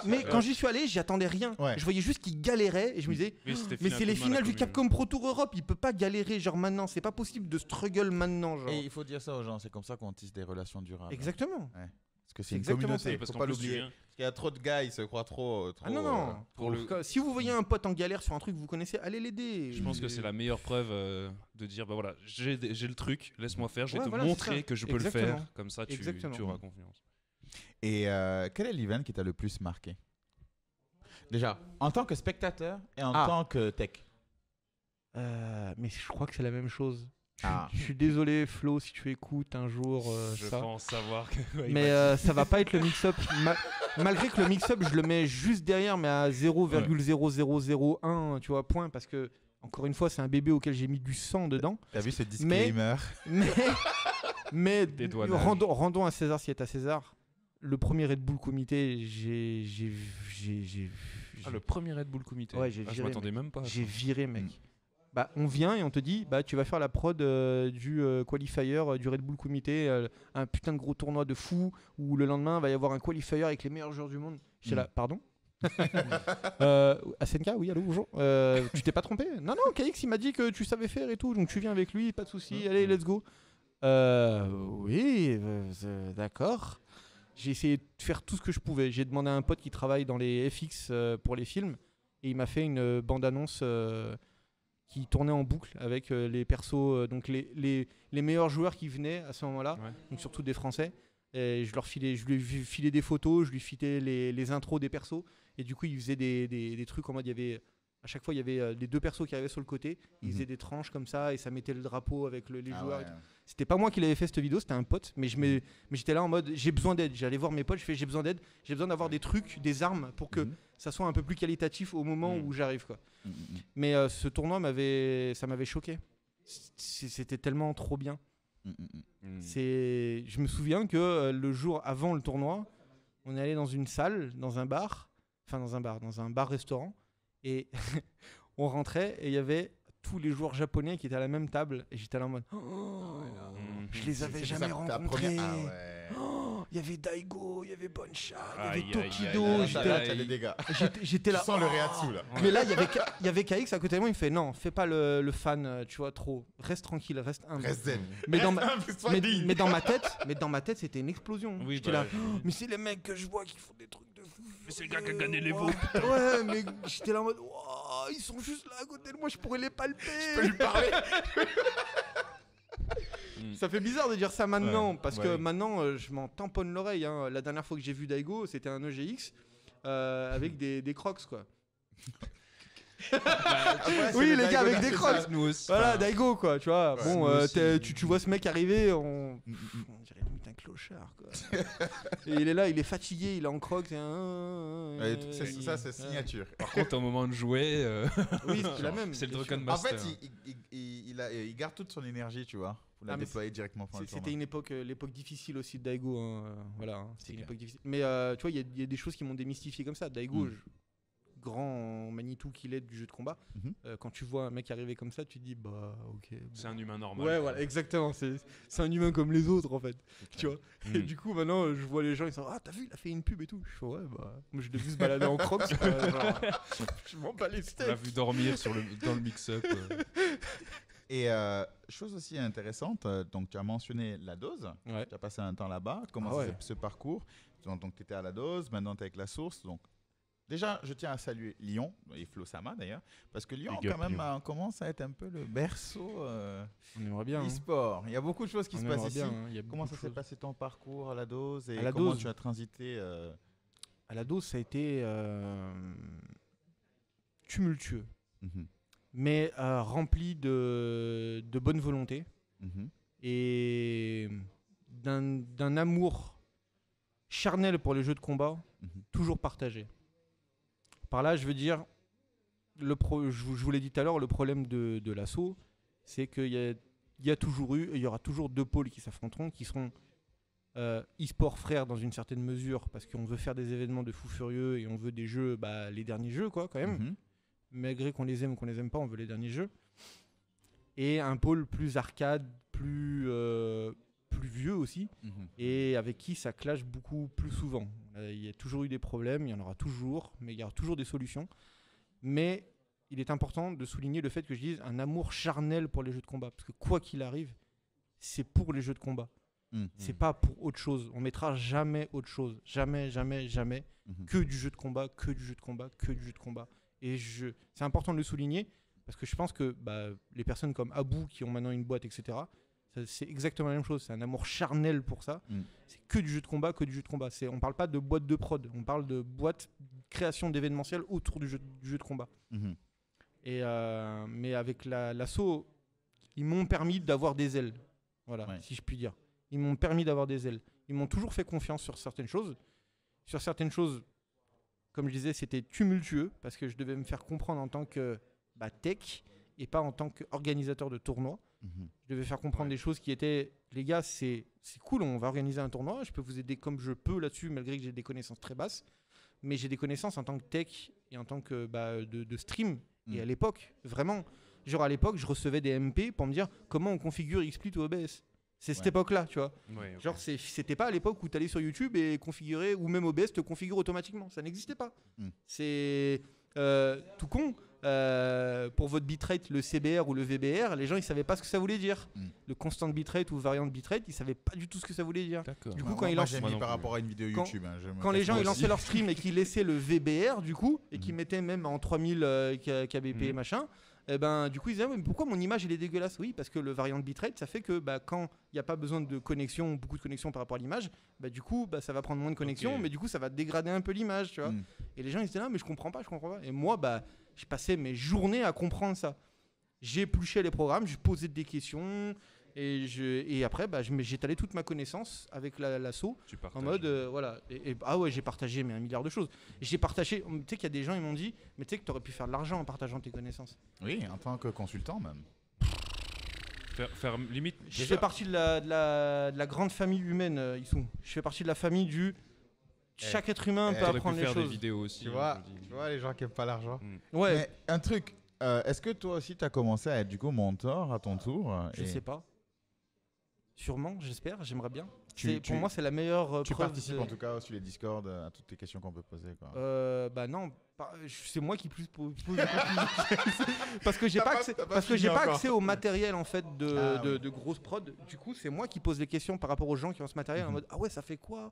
mais quand j'y suis allé, j'y attendais rien. Je voyais juste qu'il galérait et je me disais, mais c'est les finales du Capcom Pro Tour Europe, il peut pas galérer genre maintenant, c'est pas possible de struggle maintenant genre. Et il faut dire ça aux gens, c'est comme ça qu'on tisse des relations durables. Exactement. Parce que c'est une communauté, parce faut qu'en pas plus, l'oublier. Parce qu'il y a trop de gars, ils se croient trop. Ah non. Si vous voyez un pote en galère sur un truc que vous connaissez, allez l'aider. Je pense que c'est la meilleure preuve de dire bah voilà, j'ai le truc, laisse-moi faire, je vais te montrer que je peux le faire. Comme ça, tu auras confiance. Et quel est l'event qui t'a le plus marqué? Déjà, en tant que spectateur et en tant que tech. Mais je crois que c'est la même chose. Je suis désolé Flo si tu écoutes un jour je pense savoir que mais ça va pas être le mix-up malgré que le mix-up je le mets juste derrière mais à 0,0001 tu vois point parce que encore une fois c'est un bébé auquel j'ai mis du sang dedans. T'as vu ce disclaimer? Mais rendons à César ce qui est à César. Le premier Red Bull comité le premier Red Bull comité. Ouais, j'ai viré. Je m'attendais même pas. J'ai viré mec. On vient et on te dit tu vas faire la prod du qualifier du Red Bull comité, un putain de gros tournoi de fou où le lendemain il va y avoir un qualifier avec les meilleurs joueurs du monde. J'étais là, pardon. SNK, oui, allô, bonjour. Tu t'es pas trompé? Non, KX il m'a dit que tu savais faire et tout, donc tu viens avec lui, pas de souci, allez, let's go. Oui, d'accord. J'ai essayé de faire tout ce que je pouvais. J'ai demandé à un pote qui travaille dans les FX pour les films et il m'a fait une bande-annonce qui tournait en boucle avec les persos, donc les meilleurs joueurs qui venaient à ce moment-là, donc surtout des Français. Et je lui filais des photos, je lui filais les intros des persos et du coup il faisait des trucs en mode il y avait À chaque fois, il y avait les 2 persos qui arrivaient sur le côté. Ils faisaient des tranches comme ça et ça mettait le drapeau avec les joueurs. Ouais. C'était pas moi qui l'avais fait cette vidéo, c'était un pote. Mais j'étais là en mode j'ai besoin d'aide. J'allais voir mes potes, je fais j'ai besoin d'aide. J'ai besoin d'avoir des trucs, des armes pour que ça soit un peu plus qualitatif au moment où j'arrive, quoi. Mais ce tournoi ça m'avait choqué. C'était tellement trop bien. Je me souviens que le jour avant le tournoi, on est allé dans une salle, dans un bar-restaurant. Et on rentrait et il y avait tous les joueurs japonais qui étaient à la même table. Et j'étais là en mode je les avais jamais rencontrés. Il y avait Daigo, il y avait Bonsha, il y avait Tokido. J'étais là. Tu sens le Reatsu là. Mais là, il y avait KX à côté de moi. Il me fait non, fais pas le fan, tu vois, trop. Reste tranquille, reste humble. Reste zen. Mais dans ma tête, c'était une explosion. J'étais là. Mais c'est les mecs que je vois qui font des trucs de fou. Mais c'est le gars qui a gagné les veaux. Ouais, mais j'étais là en mode ils sont juste là à côté de moi, je pourrais les palper. Je peux lui parler. Ça fait bizarre de dire ça maintenant, parce que maintenant je m'en tamponne l'oreille. Hein. La dernière fois que j'ai vu Daigo, c'était un EGX avec des crocs, quoi. Oui, les gars, avec des crocs. Voilà, Daigo, quoi, tu vois. Ouais, bon, tu vois ce mec arriver, on dirait limite un clochard, quoi. Et il est là, il est fatigué, il est en crocs. Ça, c'est signature. Par contre, au moment de jouer, oui, c'est la même. C'est le Dragon Master. En fait, il garde toute son énergie, tu vois. Pour la déployer directement pendant le tournoi. C'était l'époque difficile aussi de Daigo. Voilà, c'était une époque difficile. Mais tu vois, il y a des choses qui m'ont démystifié comme ça. Daigo, grand Manitou qu'il est du jeu de combat, quand tu vois un mec arriver comme ça, tu te dis bah ok. Bon. C'est un humain normal. Ouais, voilà, exactement. C'est un humain comme les autres en fait. Tu vois. Et du coup, maintenant, je vois les gens, ils sont t'as vu, il a fait une pub et tout. Je fais ouais, bah moi je l'ai vu se balader en crocs. Je m'en bats les steaks. On l'a vu dormir dans le mix-up. Et chose aussi intéressante, donc tu as mentionné la dose, tu as passé un temps là-bas, comment ce parcours, donc tu étais à la dose, maintenant tu es avec la source, donc déjà je tiens à saluer Lyon, et Flo Sama d'ailleurs, parce que Lyon quand même commence à être un peu le berceau e-sport, il y a beaucoup de choses qui se passent ici. Comment ça s'est passé ton parcours à la dose et comment tu as transité À la dose, ça a été tumultueux. Mais rempli de bonne volonté et d'un amour charnel pour les jeux de combat, toujours partagé. Par là, je veux dire, je vous l'ai dit tout à l'heure, le problème de l'assaut, c'est qu'il y a toujours eu, et il y aura toujours 2 pôles qui s'affronteront, qui seront e-sport frères dans une certaine mesure, parce qu'on veut faire des événements de fous furieux et on veut des jeux, les derniers jeux, quoi, quand même. Malgré qu'on les aime ou qu'on les aime pas, on veut les derniers jeux. Et un pôle plus arcade, plus vieux aussi, et avec qui ça clash beaucoup plus souvent. Il y a toujours eu des problèmes, il y en aura toujours, mais il y aura toujours des solutions. Mais il est important de souligner le fait que je dise un amour charnel pour les jeux de combat, parce que quoi qu'il arrive, c'est pour les jeux de combat. C'est pas pour autre chose. On mettra jamais autre chose. Jamais, jamais, jamais. Que du jeu de combat, que du jeu de combat, que du jeu de combat. Et c'est important de le souligner parce que je pense que les personnes comme Abou qui ont maintenant une boîte, etc., c'est exactement la même chose. C'est un amour charnel pour ça. C'est que du jeu de combat, que du jeu de combat. On parle pas de boîte de prod, on parle de boîte création d'événementiel autour du jeu de combat. Et, mais avec l'assaut, ils m'ont permis d'avoir des ailes. Voilà, si je puis dire. Ils m'ont permis d'avoir des ailes. Ils m'ont toujours fait confiance sur certaines choses. Sur certaines choses, comme je disais, c'était tumultueux parce que je devais me faire comprendre en tant que tech et pas en tant qu'organisateur de tournoi. Je devais faire comprendre des choses qui étaient, les gars, c'est cool, on va organiser un tournoi, je peux vous aider comme je peux là-dessus, malgré que j'ai des connaissances très basses, mais j'ai des connaissances en tant que tech et en tant que de stream. Et à l'époque, vraiment, genre à l'époque, je recevais des MP pour me dire comment on configure XSplit ou OBS. C'est cette époque-là, tu vois. Ouais, okay. Genre, c'était pas à l'époque où tu allais sur YouTube et configurer, ou même OBS te configure automatiquement. Ça n'existait pas. C'est tout con. Pour votre bitrate, le CBR ou le VBR, les gens, ils savaient pas ce que ça voulait dire. Le constant bitrate ou variant bitrate, ils savaient pas du tout ce que ça voulait dire. Du coup, quand ils lançaient... par rapport à une vidéo YouTube. Quand les gens, ils lançaient leur stream et qu'ils laissaient le VBR, du coup, et qu'ils mettaient même en 3000 kbp machin, et du coup ils disaient mais pourquoi mon image elle est dégueulasse? Oui, parce que le variant de bitrate ça fait que quand il n'y a pas besoin de connexion, beaucoup de connexion par rapport à l'image, du coup ça va prendre moins de connexion, mais du coup ça va dégrader un peu l'image, tu vois. Et les gens ils étaient là mais je comprends pas. Et moi Je passais mes journées à comprendre ça. J'ai épluché les programmes, je posais des questions et après j'étalais toute ma connaissance avec l'assaut en mode voilà. Ah ouais, j'ai partagé mais un milliard de choses. J'ai partagé, tu sais qu'il y a des gens ils m'ont dit mais tu sais que tu aurais pu faire de l'argent en partageant tes connaissances. Oui, en tant que consultant même. Faire limite. Je fais partie de la grande famille humaine, Issou. Je fais partie de la famille du chaque être humain peut apprendre les choses. Des vidéos aussi. Tu vois les gens qui n'aiment pas l'argent. Ouais. Mais un truc, est-ce que toi aussi tu as commencé à être du coup mentor à ton tour? Je sais pas. Sûrement, j'espère, j'aimerais bien. Pour moi, c'est la meilleure tu participes en tout cas sur les Discord à toutes les questions qu'on peut poser, quoi. Non, c'est moi qui pose parce que j'ai pas accès au matériel en fait de grosses prod. Du coup, c'est moi qui pose les questions par rapport aux gens qui ont ce matériel en mode ah ouais, ça fait quoi?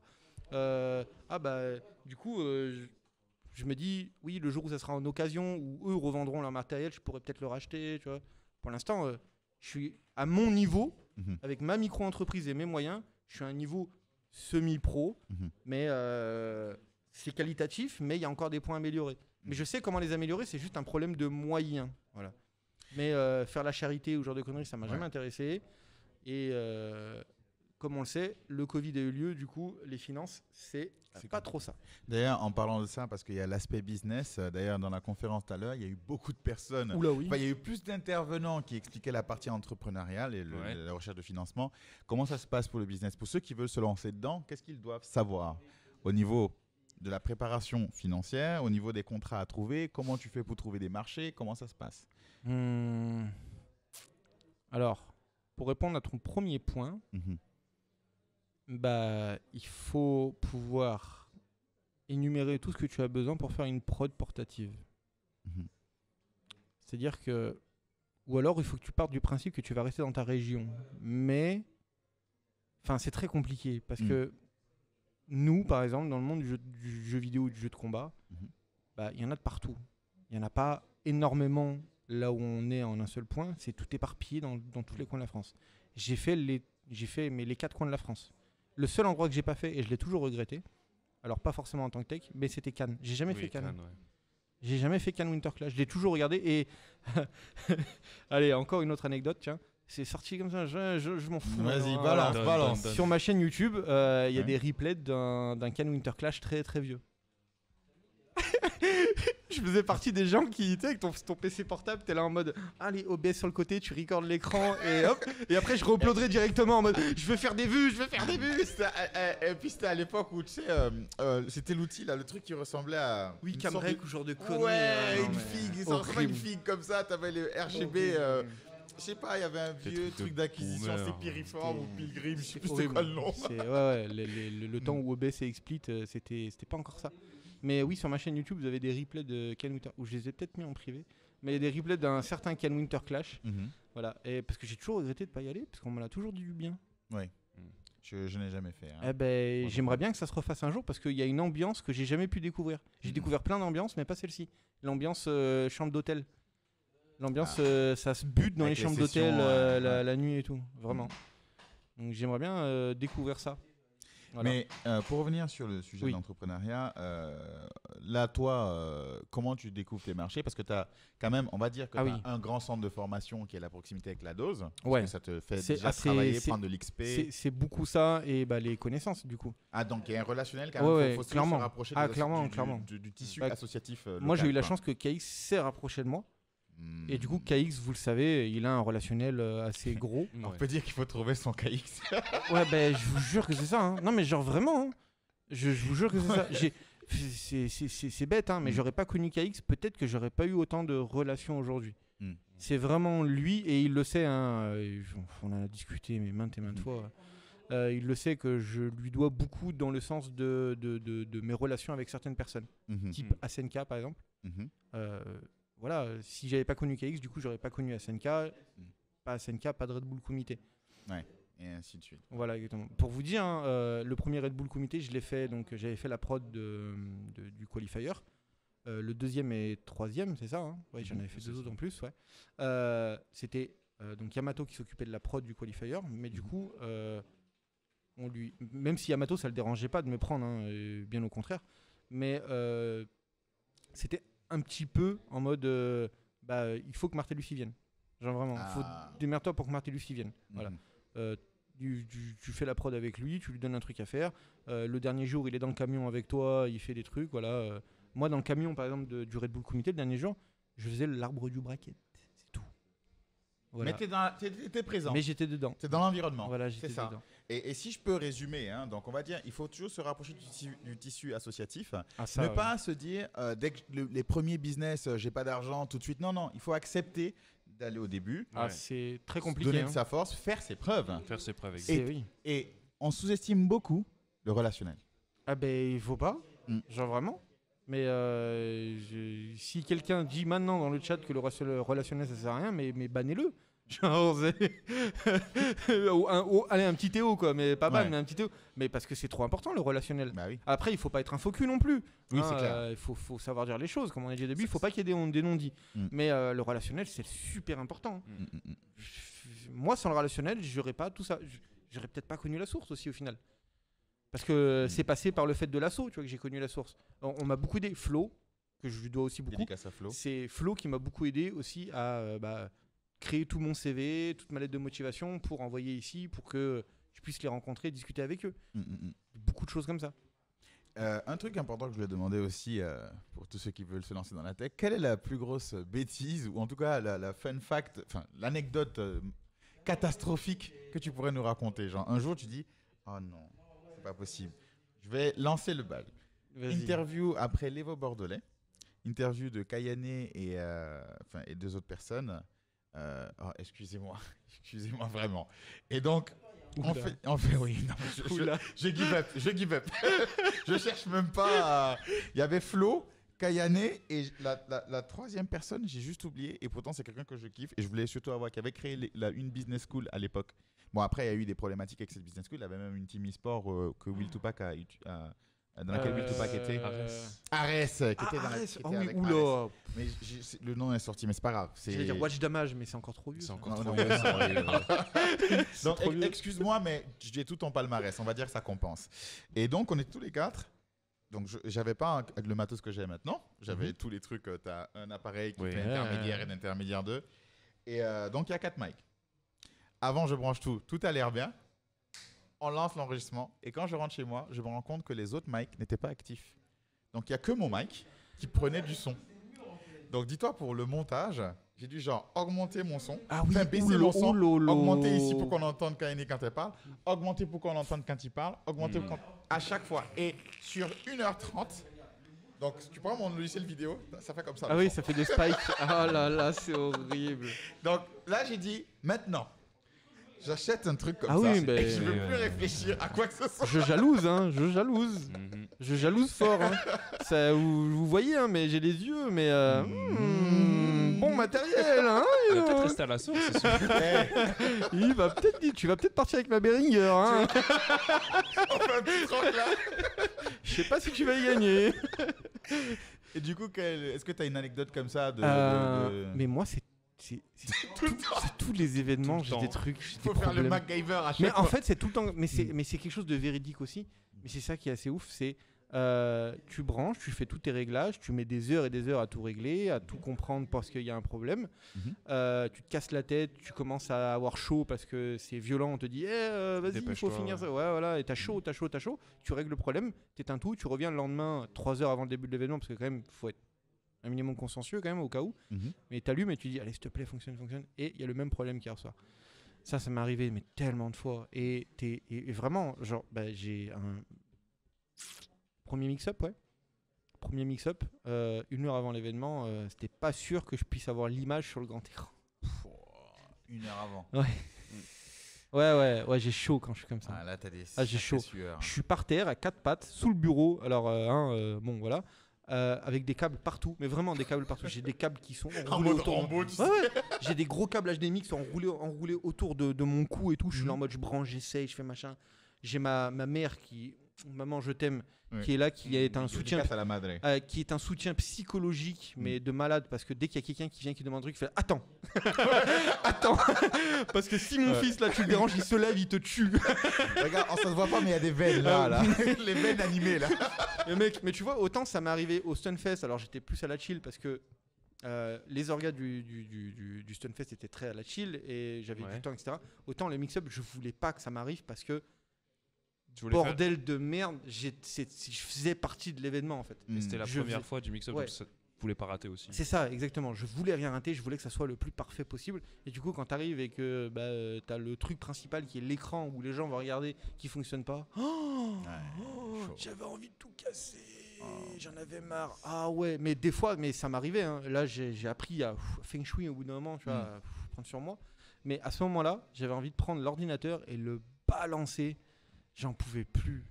Du coup, je me dis oui, le jour où ça sera en occasion où eux revendront leur matériel, je pourrais peut-être le racheter, tu vois. Pour l'instant, je suis à mon niveau. Avec ma micro-entreprise et mes moyens, je suis à un niveau semi-pro, mais c'est qualitatif, mais il y a encore des points à améliorer. Mais je sais comment les améliorer, c'est juste un problème de moyens. Voilà. Mais faire la charité ou ce genre de conneries, ça m'a jamais intéressé. Et comme on le sait, le Covid a eu lieu, du coup, les finances, c'est pas trop ça. D'ailleurs, en parlant de ça, parce qu'il y a l'aspect business, d'ailleurs, dans la conférence tout à l'heure, il y a eu beaucoup de personnes. Oula, oui. Il y a eu plus d'intervenants qui expliquaient la partie entrepreneuriale et la recherche de financement. Comment ça se passe pour le business? Pour ceux qui veulent se lancer dedans, qu'est-ce qu'ils doivent savoir au niveau de la préparation financière, au niveau des contrats à trouver? Comment tu fais pour trouver des marchés? Comment ça se passe? Alors, pour répondre à ton premier point, il faut pouvoir énumérer tout ce que tu as besoin pour faire une prod portative. C'est-à-dire que... Ou alors, il faut que tu partes du principe que tu vas rester dans ta région. Mais... Enfin, c'est très compliqué. Parce que nous, par exemple, dans le monde du jeu vidéo ou du jeu de combat, il y en a de partout. Il n'y en a pas énormément là où on est en un seul point. C'est tout éparpillé dans tous les coins de la France. J'ai fait les 4 coins de la France. Le seul endroit que j'ai pas fait, et je l'ai toujours regretté, alors pas forcément en tant que tech, mais c'était Cannes. J'ai jamais fait Cannes. J'ai jamais fait Cannes Winter Clash. Je l'ai toujours regardé et... Allez, encore une autre anecdote, tiens. C'est sorti comme ça, je m'en fous. Vas-y, balance. Sur ma chaîne YouTube, il y a des replays d'un Cannes Winter Clash très très vieux. Je faisais partie des gens qui, tu sais, avec ton PC portable, t'es là en mode allez, OBS sur le côté, tu recordes l'écran et hop, et après je re-uploaderai directement en mode je veux faire des vues. Et puis c'était à l'époque où, tu sais, c'était l'outil là, le truc qui ressemblait à. Oui, Camrec ou genre de conneries. Ouais, une figue, ça ressemblait à une figue comme ça, t'avais le RGB. Je sais pas, il y avait un vieux truc d'acquisition, c'est Piriform ou Pilgrim, je sais plus c'était quoi le nom. Le temps où OBS et XSplit, c'était pas encore ça. Mais oui, sur ma chaîne YouTube, vous avez des replays de Cannes Winter, où je les ai peut-être mis en privé, mais il y a des replays d'un certain Cannes Winter Clash. Voilà, et parce que j'ai toujours regretté de pas y aller, parce qu'on me l'a toujours dit du bien. Oui, je n'ai jamais fait. J'aimerais bien que ça se refasse un jour, parce qu'il y a une ambiance que j'ai jamais pu découvrir. J'ai découvert plein d'ambiances, mais pas celle-ci. L'ambiance chambre d'hôtel. L'ambiance, ça se bute dans les chambres d'hôtel la nuit et tout, vraiment. Donc j'aimerais bien découvrir ça. Voilà. Mais pour revenir sur le sujet de l'entrepreneuriat, là, toi, comment tu découvres tes marchés? Parce que tu as quand même, on va dire que tu as un grand centre de formation qui est à la proximité avec la dose. Parce que ça te fait déjà travailler, prendre de l'XP. C'est beaucoup ça et les connaissances, du coup. Ah, donc il y a un relationnel quand même. Il faut se rapprocher du tissu associatif local. Moi, j'ai eu la chance que KX s'est rapproché de moi. Et du coup, KX, vous le savez, il a un relationnel assez gros. On peut dire qu'il faut trouver son KX. Ouais, je vous jure que c'est ça. Non, mais genre vraiment. Je vous jure que c'est ça. C'est bête, mais j'aurais pas connu KX, peut-être que j'aurais pas eu autant de relations aujourd'hui. C'est vraiment lui, et il le sait. On en a discuté mais maintes et maintes fois. Il le sait que je lui dois beaucoup dans le sens de mes relations avec certaines personnes. Type SNK, par exemple. Voilà, si j'avais pas connu KX, du coup, j'aurais pas connu SNK. Pas SNK, pas de Red Bull Comité. Ouais, et ainsi de suite. Voilà, exactement. Pour vous dire, le premier Red Bull Comité, je l'ai fait, donc j'avais fait la prod du qualifier. Le deuxième et troisième, c'est ça, ouais, j'en avais fait 2 autres en plus, ouais. C'était donc Yamato qui s'occupait de la prod du qualifier, mais du coup, même si Yamato, ça le dérangeait pas de me prendre, bien au contraire, mais c'était un petit peu en mode il faut que Marthe et Lucie viennent. Genre vraiment, il faut démerde-toi pour que Marthe et Lucie viennent. Voilà. Tu fais la prod avec lui, tu lui donnes un truc à faire. Le dernier jour, il est dans le camion avec toi, il fait des trucs. Voilà. Moi, dans le camion, par exemple, du Red Bull Comité, le dernier jour, je faisais l'arbre du bracket. C'est tout. Voilà. Mais t'étais présent. Mais j'étais dedans. T'es dans l'environnement. Voilà, j'étais ça. dedans. Et si je peux résumer, donc on va dire, il faut toujours se rapprocher du tissu associatif. Ça, ne pas se dire, dès que les premiers business, j'ai pas d'argent tout de suite. Non, il faut accepter d'aller au début. C'est très compliqué. Donner de sa force, faire ses preuves. Faire ses preuves, et on sous-estime beaucoup le relationnel. Il faut pas. Genre vraiment. Mais si quelqu'un dit maintenant dans le chat que le relationnel ça sert à rien, mais bannez-le. Genre, allez, un petit Théo quoi, mais pas mal, mais un petit Théo. Mais parce que c'est trop important le relationnel. Bah oui. Après, il faut pas être un faux cul non plus. Oui, c'est clair. Il faut savoir dire les choses, comme on a dit au début. Il faut pas qu'il y ait des non-dits. Mais le relationnel, c'est super important. Moi, sans le relationnel, j'aurais pas tout ça. J'aurais peut-être pas connu la source aussi au final. Parce que c'est passé par le fait de l'assaut, tu vois, que j'ai connu la source. On m'a beaucoup aidé. Flo, que je lui dois aussi beaucoup. Dédicace à Flo. C'est Flo qui m'a beaucoup aidé aussi à créer tout mon CV, toute ma lettre de motivation pour envoyer ici, pour que je puisse les rencontrer, discuter avec eux. Beaucoup de choses comme ça. Un truc important que je voulais demander aussi pour tous ceux qui veulent se lancer dans la tech, quelle est la plus grosse bêtise, ou en tout cas la fun fact, l'anecdote catastrophique que tu pourrais nous raconter? Genre un jour tu dis, oh non, c'est pas possible. Je vais lancer le bal. Vas-y. Interview après l'Evo Bordelais, interview de Kayane et 2 autres personnes. Excusez-moi vraiment. Et donc, on fait oui. Non, je give up. Je cherche même pas. Il y avait Flo, Kayane et la troisième personne, j'ai juste oublié. Et pourtant, c'est quelqu'un que je kiffe. Et je voulais surtout avoir qui avait créé une business school à l'époque. Bon, après, il y a eu des problématiques avec cette business school. Il y avait même une team e-sport que Will Tupac dans laquelle Will Tupac était. Arès, qui était dans la. Oula. Mais le nom est sorti, mais c'est pas grave. Je vais dire Watch Damage, mais c'est encore trop vieux. C'est encore trop vieux. Donc, excuse-moi, mais j'ai tout ton palmarès. On va dire que ça compense. Et donc, on est tous les 4. Donc, j'avais pas le matos que j'ai maintenant. J'avais tous les trucs. Tu as un appareil qui fait intermédiaire et d'intermédiaire 2. Et donc, il y a 4 mics. Avant, je branche tout. Tout a l'air bien. On lance l'enregistrement. Et quand je rentre chez moi, je me rends compte que les autres mics n'étaient pas actifs. Donc, il n'y a que mon mic qui prenait du son. Donc, dis-toi, pour le montage, j'ai dû augmenter mon son, baisser mon son, augmenter ici pour qu'on entende Kayane quand elle parle, augmenter pour qu'on entende quand il parle, augmenter à chaque fois. Et sur 1h30, donc tu prends mon logiciel vidéo, ça fait comme ça. Ah oui, ça fait des spikes. Ah là là, c'est horrible. Donc là, j'ai dit, maintenant, j'achète un truc comme ça et je ne veux plus réfléchir à quoi que ce soit. Je jalouse. Je jalouse fort. Ça, vous voyez, mais j'ai les yeux, mais bon matériel. Il va peut-être rester à la source, c'est sûr. Tu vas peut-être partir avec ma Behringer. On fait un petit troc là. Je sais pas si tu vas y gagner. Et du coup, est-ce que tu as une anecdote comme ça Mais moi, c'est tous les événements, j'ai des trucs. Il faut faire le MacGyver à chaque fois. Mais en fait, c'est tout le temps. Mais c'est quelque chose de véridique aussi. Mais c'est ça qui est assez ouf. C'est tu branches, tu fais tous tes réglages, tu mets des heures et des heures à tout régler, à tout comprendre parce qu'il y a un problème. Tu te casses la tête, tu commences à avoir chaud parce que c'est violent. On te dit, vas-y, il faut finir ça. Ouais, voilà. Et t'as chaud. Tu règles le problème, t'éteins tout, tu reviens le lendemain 3 heures avant le début de l'événement parce que quand même, faut être un minimum consensueux quand même au cas où. Mais t'allumes et tu dis allez s'il te plaît fonctionne. Et il y a le même problème qui ressort. Ça m'est arrivé mais tellement de fois. Et vraiment, j'ai un premier mix-up, Premier mix-up, 1 heure avant l'événement, c'était pas sûr que je puisse avoir l'image sur le grand écran. 1 heure avant. Ouais, j'ai chaud quand je suis comme ça. Ah là t'as des j'ai chaud. Sueurs. Je suis par terre à 4 pattes sous le bureau. Alors bon voilà. Avec des câbles partout, mais vraiment des câbles partout. J'ai des câbles qui sont enroulés autour. J'ai des gros câbles HDMI qui sont enroulés autour de mon cou et tout. Je suis là en mode je branche, j'essaye, je fais machin. J'ai ma mère qui maman je t'aime, qui est là, qui est un soutien, qui est un soutien psychologique, mais de malade, parce que dès qu'il y a quelqu'un qui vient qui demande un truc, il fait attends, attends, parce que si mon fils là tu le déranges, il se lève, il te tue. Regarde, ça se voit pas, mais il y a des veines là, les veines animées là. Mais tu vois, autant ça m'est arrivé au Stunfest, alors j'étais plus à la chill parce que les orgas du Stunfest étaient très à la chill et j'avais du temps, etc. Autant les mix-up, je voulais pas que ça m'arrive parce que bordel de merde, je faisais partie de l'événement en fait. Mais c'était la première fois du mix-up, donc ça voulais pas rater aussi. C'est ça, exactement. Je voulais rien rater, je voulais que ça soit le plus parfait possible. Et du coup, quand t'arrives et que t'as le truc principal qui est l'écran où les gens vont regarder qui fonctionne pas, j'avais envie de tout casser. J'en avais marre. Ah ouais, mais des fois, ça m'arrivait. Hein. Là, j'ai appris à feng shui au bout d'un moment, tu vois, à prendre sur moi. Mais à ce moment-là, j'avais envie de prendre l'ordinateur et le balancer. J'en pouvais plus.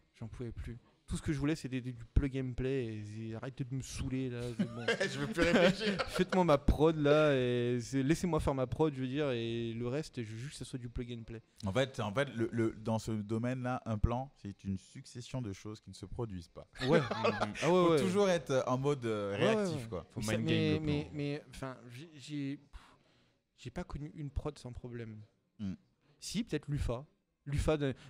Tout ce que je voulais, c'était du plug and play. Et arrêtez de me saouler là. Bon. Je veux plus réfléchir. Faites-moi ma prod là et laissez-moi faire ma prod, je veux dire, et le reste, je veux juste que ça soit du plug and play. En fait, dans ce domaine-là, un plan, c'est une succession de choses qui ne se produisent pas. Ouais. Faut toujours être en mode réactif, quoi. Faut mind game le plan. Mais enfin, j'ai pas connu une prod sans problème. Si, peut-être l'UFA.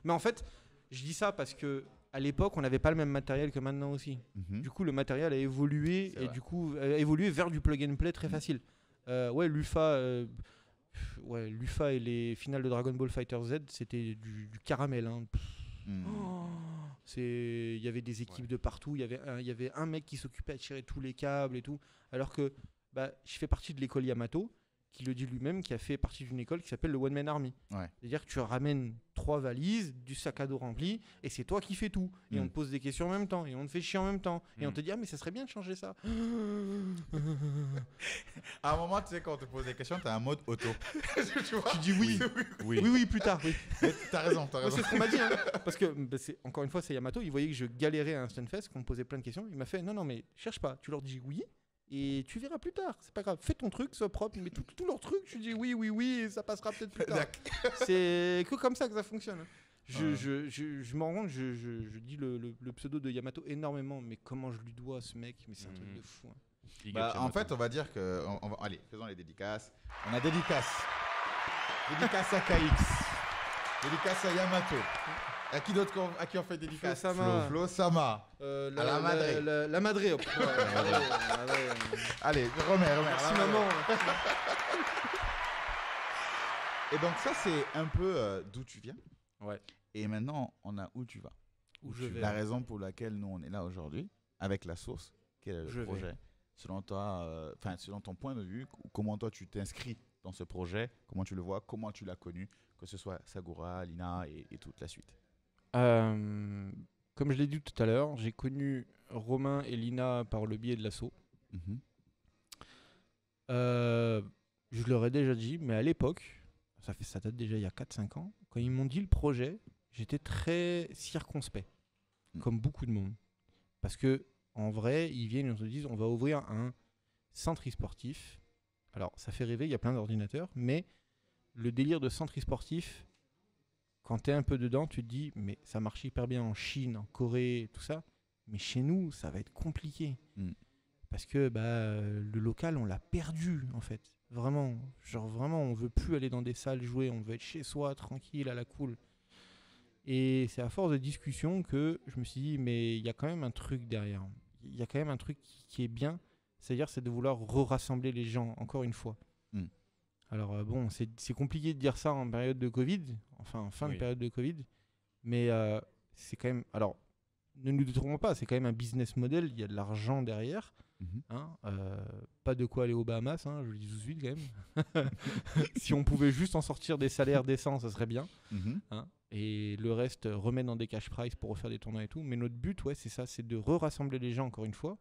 Mais en fait, je dis ça parce que à l'époque, on n'avait pas le même matériel que maintenant aussi. Du coup, le matériel a évolué du coup a évolué vers du plug and play très facile. L'UFA et les finales de Dragon Ball Fighter Z, c'était du caramel. Hein. Il y avait des équipes de partout. Il y avait un mec qui s'occupait à tirer tous les câbles et tout. Alors que je fais partie de l'école Yamato, qui le dit lui-même, qui a fait partie d'une école qui s'appelle le One Man Army. C'est-à-dire que tu ramènes 3 valises, du sac à dos rempli, et c'est toi qui fais tout. Et on te pose des questions en même temps, et on te fait chier en même temps. Et on te dit, mais ça serait bien de changer ça. À un moment, tu sais, quand on te pose des questions, tu as un mode auto. Tu dis oui, plus tard. Oui. T'as raison. C'est ce qu'on m'a dit. Hein. Parce que, encore une fois, c'est Yamato. Il voyait que je galérais à un Stunfest, qu'on me posait plein de questions. Il m'a fait, non, mais cherche pas. Tu leur dis oui. Et tu verras plus tard, c'est pas grave. Fais ton truc, sois propre, mais tout leur truc, tu dis oui, et ça passera peut-être plus tard. C'est que comme ça que ça fonctionne. Je m'en rends compte, je dis le pseudo de Yamato énormément, mais comment je lui dois à ce mec, mais c'est un truc de fou. Hein. En fait, on va dire que. Allez, faisons les dédicaces. On a dédicace. Dédicace à KX. Dédicace à Yamato. À qui d'autre on fait dédicace? Flo Sama. La Madré. La Madré. Allez, remets. Merci maman. Et donc ça, c'est un peu d'où tu viens. Ouais. Et maintenant, on a où tu vas. Où je vais. La raison pour laquelle nous, on est là aujourd'hui, avec la source, quel est le projet. Selon toi, selon ton point de vue, comment toi tu t'inscris dans ce projet, comment tu le vois, comment tu l'as connu, que ce soit Sagura, Lina et toute la suite. Comme je l'ai dit tout à l'heure, j'ai connu Romain et Lina par le biais de l'assaut. Je leur ai déjà dit, mais à l'époque, ça date déjà il y a 4-5 ans, quand ils m'ont dit le projet, j'étais très circonspect, comme beaucoup de monde. Parce que en vrai, ils viennent et on se dit, on va ouvrir un centre e-sportif. Alors, ça fait rêver, il y a plein d'ordinateurs, mais le délire de centre e-sportif, quand tu es un peu dedans, tu te dis, mais ça marche hyper bien en Chine, en Corée, tout ça. Mais chez nous, ça va être compliqué. Parce que le local, on l'a perdu, en fait. Vraiment. Vraiment, on veut plus aller dans des salles jouer. On veut être chez soi, tranquille, à la cool. Et c'est à force de discussion que je me suis dit, mais il y a quand même un truc derrière. Il y a quand même un truc qui est bien. C'est-à-dire, c'est de vouloir rassembler les gens, encore une fois. Alors c'est compliqué de dire ça en période de Covid, enfin en fin de période de Covid, mais c'est quand même, alors ne nous détrompons pas, c'est quand même un business model, il y a de l'argent derrière, pas de quoi aller aux Bahamas, hein, je le dis tout de suite quand même. Si on pouvait juste en sortir des salaires décents, ça serait bien, et le reste remettre dans des cash prize pour refaire des tournois et tout, mais notre but c'est ça, c'est de rassembler les gens encore une fois,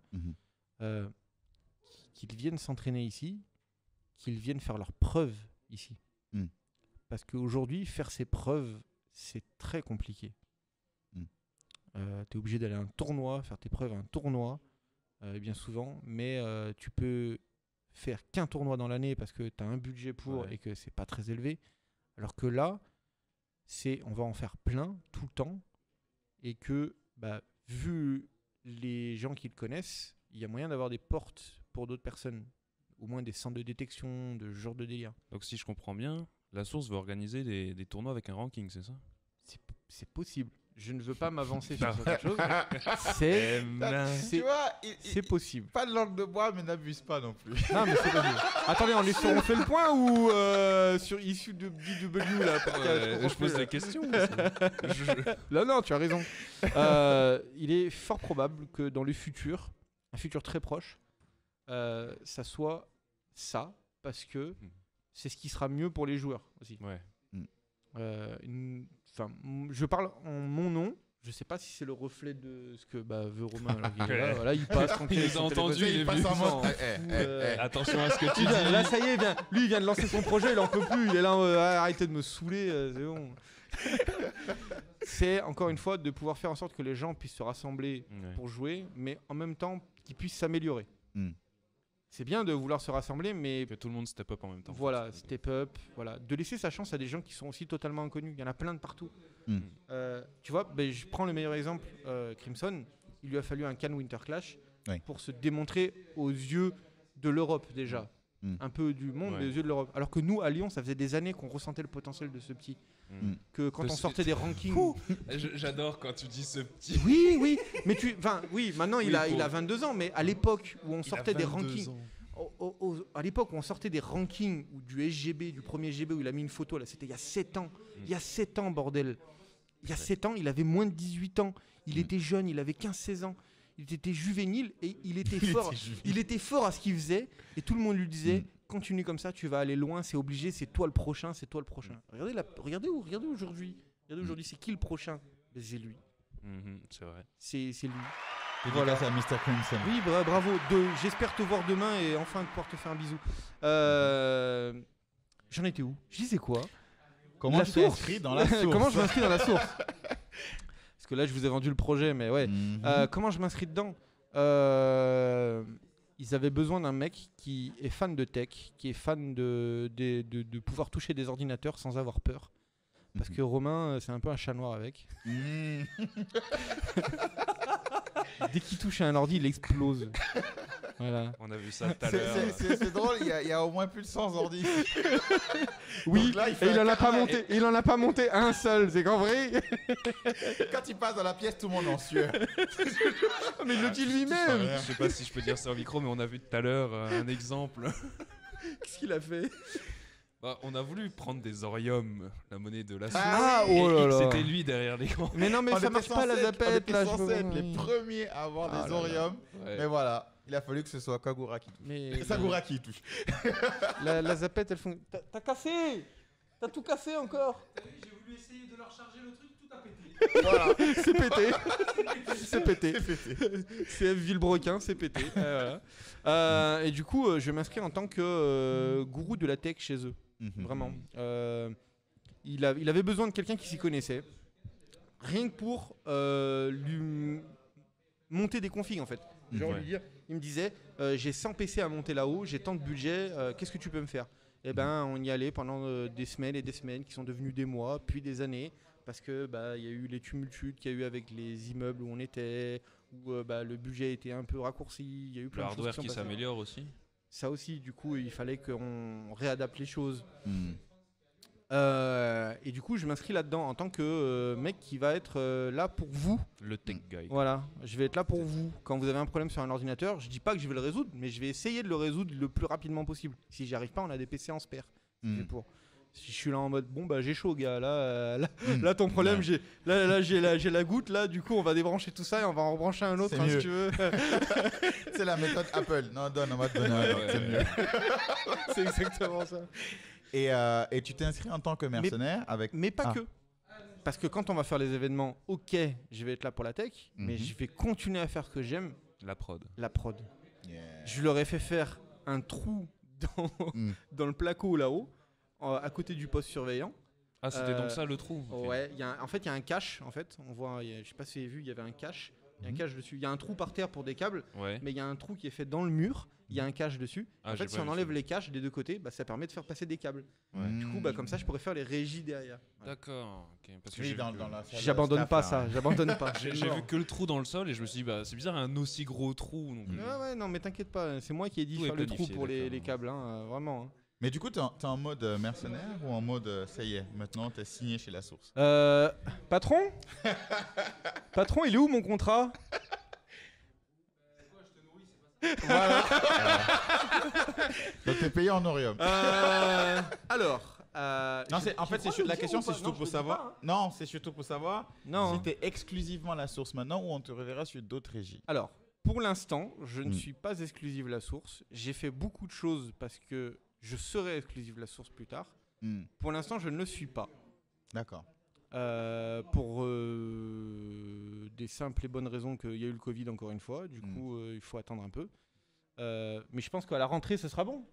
qu'ils viennent s'entraîner ici, qu'ils viennent faire leurs preuves ici. Parce qu'aujourd'hui, faire ses preuves, c'est très compliqué. Tu es obligé d'aller à un tournoi, faire tes preuves à un tournoi, bien souvent, mais tu peux faire qu'un tournoi dans l'année parce que tu as un budget pour et que c'est pas très élevé. Alors que là, on va en faire plein tout le temps et que vu les gens qui le connaissent, il y a moyen d'avoir des portes pour d'autres personnes. Au moins des centres de détection, de ce genre de délire. Donc si je comprends bien, la source veut organiser des tournois avec un ranking, c'est ça? C'est possible. Je ne veux pas m'avancer sur quelque chose. C'est possible. Pas de langue de bois, mais n'abuse pas non plus. Non, mais c'est possible. Attendez, on fait le point ou sur issu de BW là je pose des questions. Non, tu as raison. Il est fort probable que dans le futur, un futur très proche, ça soit ça, parce que c'est ce qui sera mieux pour les joueurs aussi. Ouais. Je parle en mon nom. Je sais pas si c'est le reflet de ce que veut Romain. Voilà, il passe tranquille. Il les a entendus, il est venu. Attention à ce que tu dis. Là, ça y est, lui, il vient de lancer son projet, il en peut plus. Il est là, arrêtez de me saouler, c'est bon. C'est encore une fois de pouvoir faire en sorte que les gens puissent se rassembler pour jouer, mais en même temps qu'ils puissent s'améliorer. C'est bien de vouloir se rassembler, mais que tout le monde step up en même temps. Voilà, step up, voilà, de laisser sa chance à des gens qui sont aussi totalement inconnus. Il y en a plein de partout. Tu vois, je prends le meilleur exemple, Crimson. Il lui a fallu un Cannes Winter Clash pour se démontrer aux yeux de l'Europe déjà, un peu du monde, mais aux yeux de l'Europe. Alors que nous, à Lyon, ça faisait des années qu'on ressentait le potentiel de ce petit. Que quand on sortait des rankings. J'adore quand tu dis ce petit. Oui, mais maintenant il a 22 ans, mais à l'époque où on sortait des rankings. À l'époque où on sortait des rankings ou du SGB, du premier SGB où il a mis une photo, là, c'était il y a 7 ans. Il y a 7 ans, bordel. Il y a 7 ans, il avait moins de 18 ans. Il était jeune, il avait 15-16 ans. Il était juvénile et il était fort. Il était fort à ce qu'il faisait et tout le monde lui disait continue comme ça, tu vas aller loin, c'est obligé, c'est toi le prochain. Regardez aujourd'hui. Regardez aujourd'hui, c'est qui le prochain? C'est lui. C'est vrai. C'est lui. Et voilà, c'est à Mr. Crimson. Oui, bravo. J'espère te voir demain et enfin pouvoir te faire un bisou. J'en étais où? Je disais quoi? Comment tu t'es inscrit dans la source? Comment je m'inscris dans la source? Parce que là, je vous ai vendu le projet, mais ouais. Comment je m'inscris dedans? Ils avaient besoin d'un mec qui est fan de tech, qui est fan de pouvoir toucher des ordinateurs sans avoir peur. Parce que Romain, c'est un peu un chat noir avec. Dès qu'il touche à un ordi, il explose. Voilà. On a vu ça tout à l'heure. C'est drôle, il y a au moins plus de 100 ordi. Oui, là, il en a pas monté un seul, c'est qu'en vrai. Quand il passe dans la pièce, tout le monde en sueur. Mais il le dit lui-même. Je sais pas si je peux dire ça au micro, mais on a vu tout à l'heure un exemple. Qu'est-ce qu'il a fait? On a voulu prendre des Orium, la monnaie de la C'était lui derrière l'écran. Mais non, mais ça marche pas la zapette là. On était censés être les premiers à avoir des Orium. Mais voilà, il a fallu que ce soit Kagura qui touche. Sagura qui touche. La zapette, elle fonctionne. T'as cassé! T'as tout cassé encore! J'ai voulu essayer de leur charger le truc, tout a pété. Voilà, c'est pété. C'est Villebrequin, c'est pété. Et du coup, je vais m'inscrire en tant que gourou de la tech chez eux. Vraiment. Il avait besoin de quelqu'un qui s'y connaissait. Rien que pour lui monter des configs en fait. Genre lui dire, il me disait j'ai 100 PC à monter là-haut, j'ai tant de budget, qu'est-ce que tu peux me faire? Et on y allait pendant des semaines et des semaines qui sont devenues des mois, puis des années, parce que il y a eu les tumultudes qu'il y a eu avec les immeubles où on était, où le budget était un peu raccourci, il y a eu plein de choses. Le hardware qui s'améliore aussi. Ça aussi, du coup, il fallait qu'on réadapte les choses. Et du coup, je m'inscris là-dedans en tant que mec qui va être là pour vous. Le tech guy. Voilà, je vais être là pour vous. Quand vous avez un problème sur un ordinateur, je dis pas que je vais le résoudre, mais je vais essayer de le résoudre le plus rapidement possible. Si j'y arrive pas, on a des PC en spare. Si je suis là en mode j'ai chaud gars, là ton problème, j'ai la goutte là, du coup on va débrancher tout ça et on va en rebrancher un autre si tu veux. C'est la méthode Apple. Non, on va te donner c'est mieux. C'est exactement ça. Et tu t'es inscrit en tant que mercenaire mais pas que. Parce que quand on va faire les événements, ok, je vais être là pour la tech, mais je vais continuer à faire ce que j'aime. La prod. Yeah. Je leur ai fait faire un trou dans le placo là-haut. À côté du poste surveillant. Ah, c'était donc ça le trou. Ouais, en fait, il y a un cache. En fait, on voit, je sais pas si vous avez vu, il y avait un cache Il y a un cache dessus. Il y a un trou par terre pour des câbles, mais il y a un trou qui est fait dans le mur. Il y a un cache dessus. En fait, si on enlève les caches des deux côtés, ça permet de faire passer des câbles. Du coup, comme ça, je pourrais faire les régies derrière. D'accord. Okay. Parce que j'abandonne pas ça. J'abandonne pas. J'ai vu que le trou dans le sol et je me suis dit, c'est bizarre, un aussi gros trou. Donc... non, mais t'inquiète pas. C'est moi qui ai dit faire le trou pour les câbles, vraiment. Hein. Mais du coup, t'es en mode mercenaire ou en mode ça y est, maintenant t'es signé chez La Source? Patron Patron, il est où mon contrat? Voilà. Donc t'es payé en Orium. Alors. Non, en fait, la question c'est surtout pour savoir. Non, c'est surtout pour savoir si t'es exclusivement La Source maintenant ou on te reverra sur d'autres régies. Alors, pour l'instant, je ne suis pas exclusive La Source. J'ai fait beaucoup de choses parce que je serai exclusive La Source plus tard. Pour l'instant, je ne le suis pas. D'accord. Pour des simples et bonnes raisons qu'il y a eu le Covid encore une fois. Du coup, il faut attendre un peu. Mais je pense qu'à la rentrée, ce sera bon.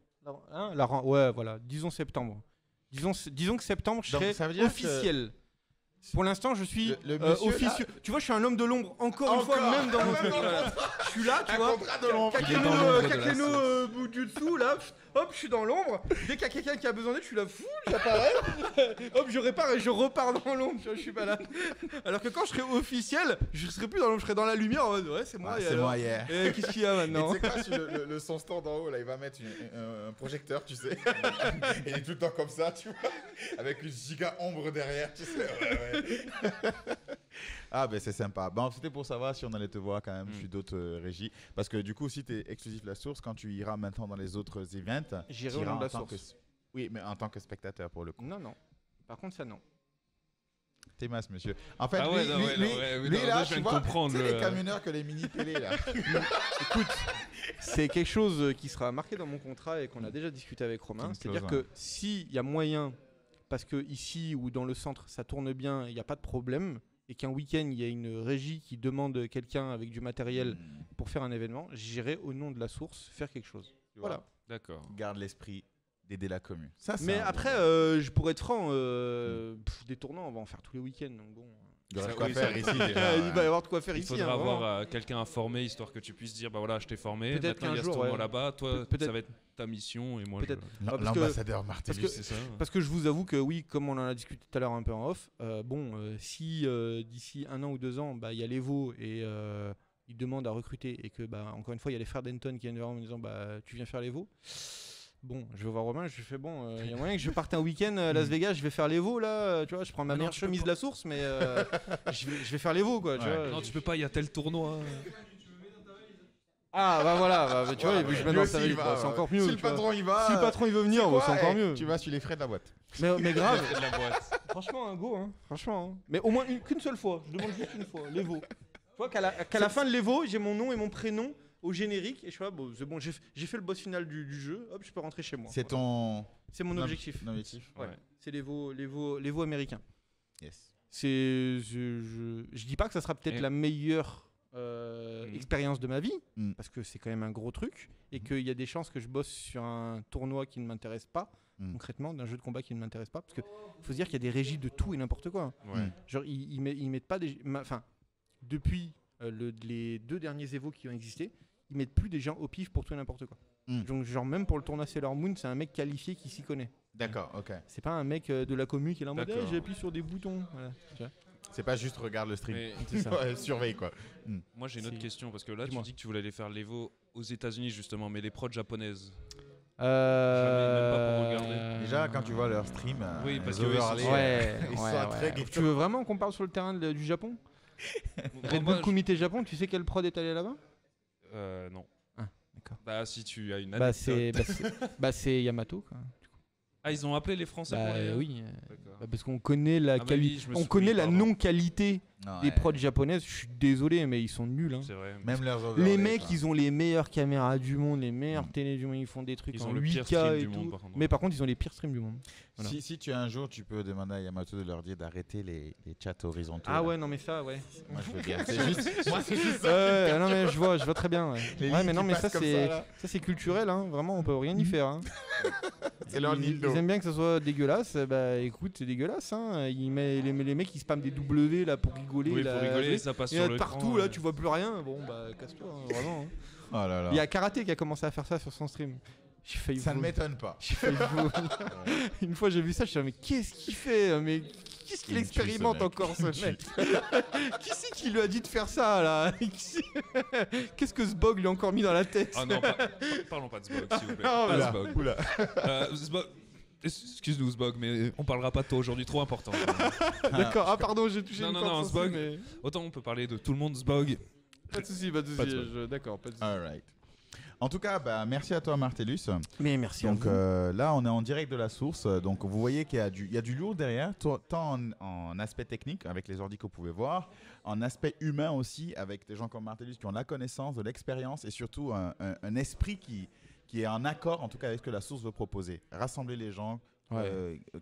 Ouais, voilà. Disons septembre. Disons que septembre, je serai officiel. Pour l'instant, je suis officieux. Tu vois, je suis un homme de l'ombre encore une fois, même dans mon truc. Je suis là, tu vois. Kakeno Bujutsu, là. Hop, je suis dans l'ombre. Dès qu'il y a quelqu'un qui a besoin d'aide, je suis là, fou, j'apparais. Hop, je répare et je repars dans l'ombre. Je suis pas là. Alors que quand je serai officiel, je serai plus dans l'ombre, je serai dans la lumière en mode ouais, c'est moi. C'est moi, yeah. Qu'est-ce qu'il y a maintenant? Tu sais quoi, sur le son stand en haut, là, il va mettre un projecteur, tu sais. Il est tout le temps comme ça, tu vois. Avec une giga ombre derrière, tu sais. Ouais. Ah ben c'est sympa. Bon, c'était pour savoir si on allait te voir quand même sur d'autres régies. Parce que du coup, si tu es exclusif La Source, quand tu iras maintenant dans les autres events, j'irai au nom de La Source. Oui, mais en tant que spectateur pour le coup. Non. Par contre, ça non. T'es masse, monsieur. En fait, lui là, je viens de comprendre. C'est les camionneurs que les mini-télé là. Écoute, c'est quelque chose qui sera marqué dans mon contrat et qu'on a déjà discuté avec Romain. C'est-à-dire que s'il y a moyen, parce que ici ou dans le centre, ça tourne bien, il n'y a pas de problème, et qu'un week-end, il y a une régie qui demande quelqu'un avec du matériel pour faire un événement, j'irai au nom de La Source faire quelque chose. Voilà. D'accord. Garde l'esprit d'aider la commune. Mais après, je pourrais être franc, des tournants, on va en faire tous les week-ends. Donc bon. Il y aura de quoi faire ici déjà. Il va y avoir de quoi faire ici. Il faudra avoir quelqu'un à former, histoire que tu puisses dire, bah voilà, je t'ai formé, peut-être maintenant il y a ce tournoi là-bas, toi ça va être ta mission et moi l'ambassadeur Martellus, c'est ça. Parce que je vous avoue que oui, comme on en a discuté tout à l'heure un peu en off, si d'ici 1 an ou 2 ans, il y a l'Evo et ils demandent à recruter et que encore une fois il y a les frères Denton qui viennent vers moi en me disant tu viens faire l'Evo. Bon, je vais voir Romain, je lui fais il y a moyen que je parte un week-end à Las Vegas, je vais faire l'Evo là, tu vois, je prends ma meilleure chemise de La Source, mais je vais faire l'Evo quoi. Tu vois, non, tu peux pas, il y a tel tournoi. Ah voilà, tu vois, je mets dans sa vie, c'est encore mieux. Si le patron y va, si le patron il veut venir, c'est encore mieux. Tu vas sur les frais de la boîte. Mais grave. Franchement, un go, franchement. Mais au moins qu'une seule fois, je demande juste une fois, l'Evo. Tu vois qu'à la fin de l'Evo, j'ai mon nom et mon prénom au générique et je suis là, c'est bon, j'ai fait le boss final du jeu, hop, je peux rentrer chez moi. C'est c'est mon objectif. Ouais. C'est l'Evo américain. Yes. Je dis pas que ça sera peut-être la meilleure expérience de ma vie, parce que c'est quand même un gros truc et qu'il y a des chances que je bosse sur un tournoi qui ne m'intéresse pas concrètement, d'un jeu de combat qui ne m'intéresse pas, parce que faut se dire qu'il y a des régies de tout et n'importe quoi. Genre ils mettent pas depuis les 2 derniers Evo qui ont existé, ils mettent plus des gens au pif pour tout et n'importe quoi. Donc genre même pour le tournoi Sailor Moon, c'est un mec qualifié qui s'y connaît. D'accord, ok. C'est pas un mec de la commu qui est là en mode j'appuie sur des boutons. Voilà, tu vois. C'est pas juste regarde le stream. C'est ça. Surveille quoi. Moi j'ai une autre question parce que là tu dis que tu voulais aller faire l'Evo aux États-Unis justement, mais les prods japonaises. Jamais, même pas pour regarder. Déjà quand tu vois leur stream, oui, parce que ils sont très Tu veux vraiment qu'on parle sur le terrain du Japon? Red Bull Kumite Japon, tu sais quel prod est allé là-bas? Non. Ah, d'accord. Bah si tu as une anecdote. C'est Yamato quoi. Ah, ils ont appelé les Français pour les... Oui, parce qu'on connaît la la non-qualité des prods japonaises. Je suis désolé, mais ils sont nuls. Hein. C'est vrai. Même les mecs, ils ont les meilleures caméras du monde, les meilleures télé du monde, ils font des trucs en 8K et tout. Mais par contre, ils ont les pires streams du monde. Voilà. Si tu as un jour, tu peux demander à Yamato de leur dire d'arrêter les chats horizontaux. Ah ouais, non mais ça, ouais. Moi je veux bien. C'est juste ça. Non mais je vois très bien. Ouais, mais non mais ça c'est culturel, hein. Vraiment, on peut rien y faire. Hein. C'est leur Nildo. Ils aiment bien que ça soit dégueulasse. Bah écoute, c'est dégueulasse. Hein. Les mecs ils spamment des W là pour qu'ils rigoler. Oui, il faut rigoler, ça passe sur le partout, là, tu vois plus rien. Bon, bah, casse-toi, vraiment. Hein. Oh là là. Il y a Karaté qui a commencé à faire ça sur son stream. Ça ne m'étonne pas. Une fois, j'ai vu ça, je me suis dit, mais qu'est-ce qu'il fait? Mais qu'est-ce qu'il expérimente encore, ce mec? Qui c'est qui lui a dit de faire ça, là? Qu'est-ce que ce bug lui a encore mis dans la tête? Ah non, parlons pas de Zbog, s'il vous plaît. Pas Zbog. Zbog. Excuse-nous, Zbog, mais on parlera pas de toi aujourd'hui, trop important. D'accord, ah pardon, j'ai touché une corde Zbog. mais... Autant on peut parler de tout le monde, Zbog. Pas de soucis, d'accord, pas de soucis. All right. En tout cas, merci à toi, Martellus. Mais merci donc, à vous. Là, on est en direct de la source. Donc, vous voyez qu'il y a du lourd derrière, tant en aspect technique, avec les ordi que vous pouvez voir, en aspect humain aussi, avec des gens comme Martellus qui ont la connaissance, de l'expérience et surtout un esprit qui est en accord, en tout cas, avec ce que la source veut proposer. Rassembler les gens,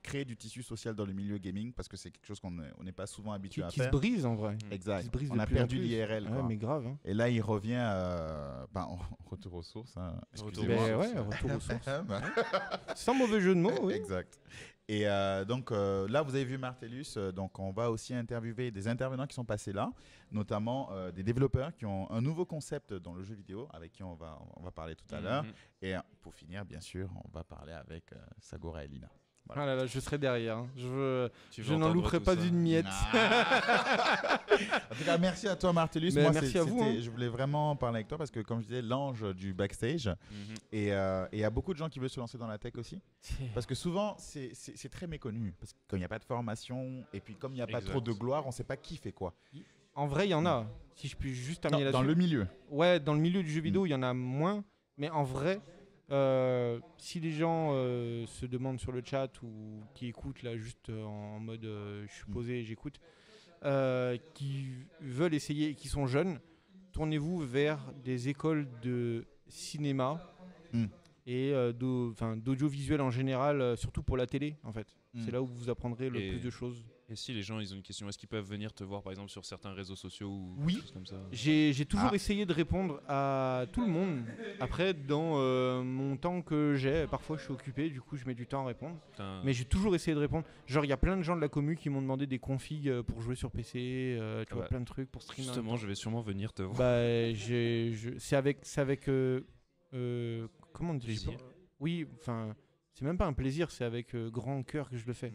créer du tissu social dans le milieu gaming, parce que c'est quelque chose qu'on n'est pas souvent habitué à faire. Qui se brise, en vrai. Exact. On a perdu l'IRL. Ouais, mais grave. Hein. Et là, il revient retour aux sources. Hein. Retour aux sources. Sans mauvais jeu de mots, oui. Exact. Et donc là, vous avez vu Martellus. Donc, on va aussi interviewer des intervenants qui sont passés là, notamment des développeurs qui ont un nouveau concept dans le jeu vidéo, avec qui on va parler tout à l'heure. Et pour finir, bien sûr, on va parler avec Sagora et Lina. Voilà. Ah là là, je serai derrière. Hein. Je n'en louperai pas d'une miette. En tout cas, merci à toi, Martellus. Moi, merci à vous. Hein. Je voulais vraiment parler avec toi parce que, comme je disais, l'ange du backstage. Et il y a beaucoup de gens qui veulent se lancer dans la tech aussi. Parce que souvent, c'est très méconnu. Parce que quand il n'y a pas de formation et puis comme il n'y a pas trop de gloire, on ne sait pas qui fait quoi. En vrai, il y en a. Si je puis juste terminer là-dessus. Dans le milieu. Ouais, dans le milieu du jeu vidéo, il y en a moins. Mais en vrai... si les gens se demandent sur le chat ou qui écoutent là juste en mode je suis posé et j'écoute, qui veulent essayer et qui sont jeunes, tournez-vous vers des écoles de cinéma et d'audiovisuel en général, surtout pour la télé en fait. C'est là où vous apprendrez le plus de choses. Et si les gens ils ont une question, est-ce qu'ils peuvent venir te voir par exemple sur certains réseaux sociaux ou des choses comme ça? J'ai toujours essayé de répondre à tout le monde. Après, dans mon temps que j'ai, parfois je suis occupé, du coup je mets du temps à répondre. Mais j'ai toujours essayé de répondre. Genre il y a plein de gens de la commu qui m'ont demandé des configs pour jouer sur PC, tu vois, plein de trucs pour streamer. Justement, je vais sûrement venir te voir. C'est avec comment dire? Oui, enfin. C'est même pas un plaisir, c'est avec grand cœur que je le fais.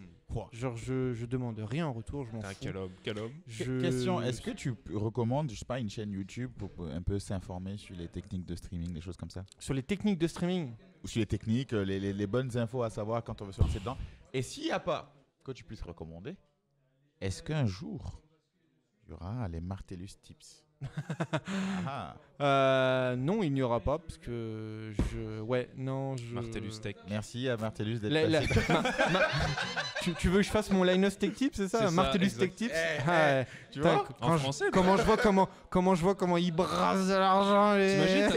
Genre, je demande rien en retour, je m'en fous. Quel homme. Question, est-ce que tu recommandes, je sais pas, une chaîne YouTube pour un peu s'informer sur les techniques de streaming, des choses comme ça? Sur les techniques de streaming? Ou sur les techniques, les bonnes infos à savoir quand on veut se lancer dedans. Et s'il n'y a pas que tu puisses recommander, est-ce qu'un jour, il y aura les Martellus Tips? Non, il n'y aura pas parce que Martellus Tech. Merci à Martellus d'être passé. Tu veux que je fasse mon Linus Tech Tips, c'est ça? Martellus Tech Tips. Tu vois en français, comment je vois comment il brasse de l'argent.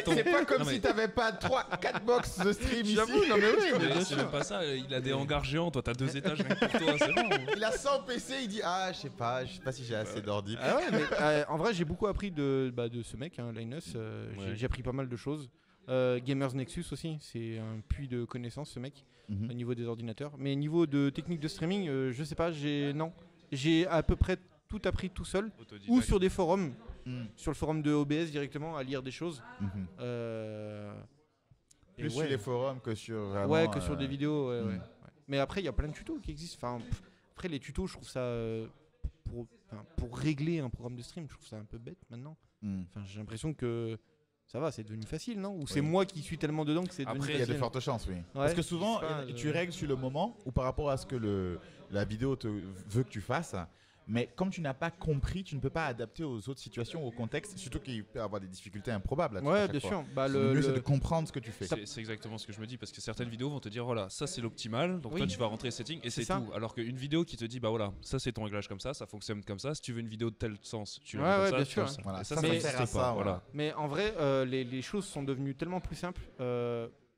C'est pas comme si t'avais pas 3-4 box de stream ici. J'avoue, non mais oui, bien c'est sûr. même pas ça. Il a des hangars géants. Toi, t'as 2 étages rien que pour toi. C'est bon. Il a 100 PC. Il dit je sais pas si j'ai assez d'ordi. Ah ouais, mais en vrai, j'ai beaucoup appris de ce mec, hein, Linus. J'ai appris pas mal de choses. Gamers Nexus aussi, c'est un puits de connaissances ce mec au niveau des ordinateurs. Mais niveau de technique de streaming, je sais pas, j'ai à peu près tout appris tout seul ou sur des forums, sur le forum de OBS directement à lire des choses. Plus sur les forums que sur vraiment, que sur des vidéos. Ouais. Mais après, il y a plein de tutos qui existent. Enfin, après les tutos, je trouve ça pour régler un programme de stream, je trouve ça un peu bête maintenant. Enfin, j'ai l'impression que ça va, c'est devenu facile, non? Ou c'est moi qui suis tellement dedans que c'est devenu facile? Il y a de fortes chances, oui. Parce que souvent, tu règles sur le moment ou par rapport à ce que la vidéo veut que tu fasses. Mais comme tu n'as pas compris, tu ne peux pas adapter aux autres situations, au contexte, surtout qu'il peut y avoir des difficultés improbables. Ouais, bien sûr. Le mieux, c'est de comprendre ce que tu fais. C'est exactement ce que je me dis, parce que certaines vidéos vont te dire, voilà, ça c'est l'optimal, donc toi tu vas rentrer les settings et c'est tout. Alors qu'une vidéo qui te dit, bah voilà, ça c'est ton réglage comme ça fonctionne comme ça, si tu veux une vidéo de tel sens, tu l'as comme ça. Bien sûr. Voilà, ça sert à ça. Voilà. Mais en vrai, les choses sont devenues tellement plus simples,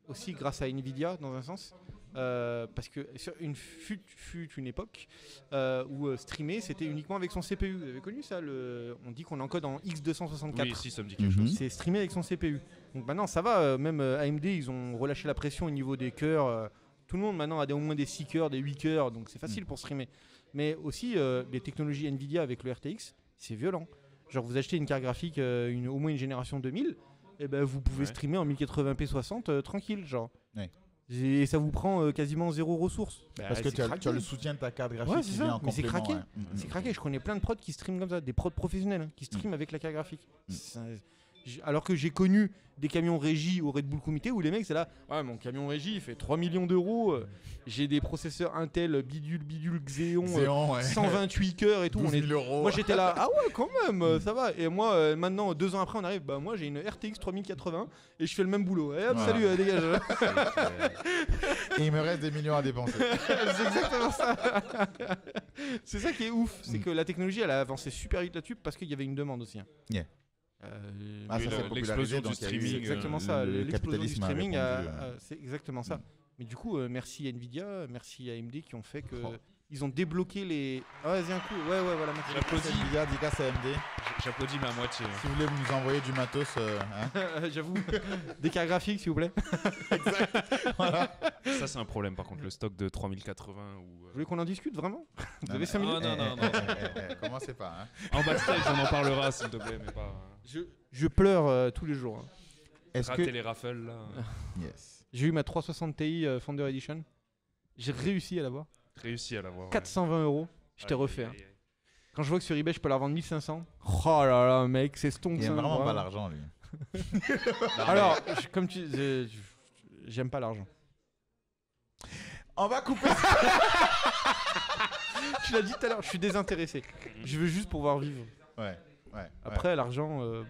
aussi grâce à Nvidia dans un sens. Parce que fut une époque où streamer c'était uniquement avec son CPU. Vous avez connu ça? On dit qu'on encode en X264. Oui, si, ça me dit quelque chose. C'est streamer avec son CPU. Donc maintenant ça va, même AMD ils ont relâché la pression au niveau des cœurs. Tout le monde maintenant a au moins des 6 cœurs, des 8 cœurs, donc c'est facile pour streamer. Mais aussi les technologies Nvidia avec le RTX, c'est violent. Genre vous achetez une carte graphique, au moins une génération 2000, et ben vous pouvez streamer en 1080p 60 tranquille, genre. Ouais. Et ça vous prend quasiment 0 ressources. Parce que tu as le soutien de ta carte graphique ouais, qui vient en mais c'est complément. craqué. C'est craqué. Je connais plein de prods qui streament comme ça, des prods professionnels qui streament avec la carte graphique. Alors que j'ai connu des camions régie au Red Bull Comité où les mecs c'est là, ouais mon camion régie il fait 3 millions d'euros, j'ai des processeurs Intel bidule Xeon 128 cœurs et tout. Moi j'étais là, ah ouais quand même ça va. Et moi maintenant 2 ans après on arrive, bah moi j'ai une RTX 3080 et je fais le même boulot. Et hop, salut, dégage. Et il me reste des millions à dépenser. C'est exactement ça. C'est ça qui est ouf, c'est que la technologie elle a avancé super vite là-dessus parce qu'il y avait une demande aussi. Yeah. Ça l'explosion du streaming, c'est exactement ça. L'explosion du streaming, c'est exactement ça. Mm. Mais du coup, merci Nvidia, merci AMD qui ont fait que ils ont débloqué les. Ah, vas-y un coup. Ouais, voilà. J'applaudis Nvidia, dédicace à AMD. J'applaudis mais à moitié. Si vous voulez nous envoyer du matos, j'avoue, des cartes graphiques s'il vous plaît. Exact. Voilà. Ça c'est un problème par contre, le stock de 3080 ou. Vous voulez qu'on en discute vraiment? Vous avez 5 minutes? Non. Commencez pas. En backstage on en parlera s'il te plaît, mais pas. Je pleure tous les jours. Hein. Est-ce que les raffles là? Yes. J'ai eu ma 360 Ti Founder Edition. J'ai réussi à l'avoir. 420 €. Je t'ai refait. Hein. Quand je vois que sur eBay je peux la revendre 1500. Oh là là mec, c'est stonk. Il aime vraiment pas l'argent lui. Alors, comme tu j'aime pas l'argent. On va couper. Tu l'as dit tout à l'heure, je suis désintéressé. Je veux juste pouvoir vivre. Ouais. Après l'argent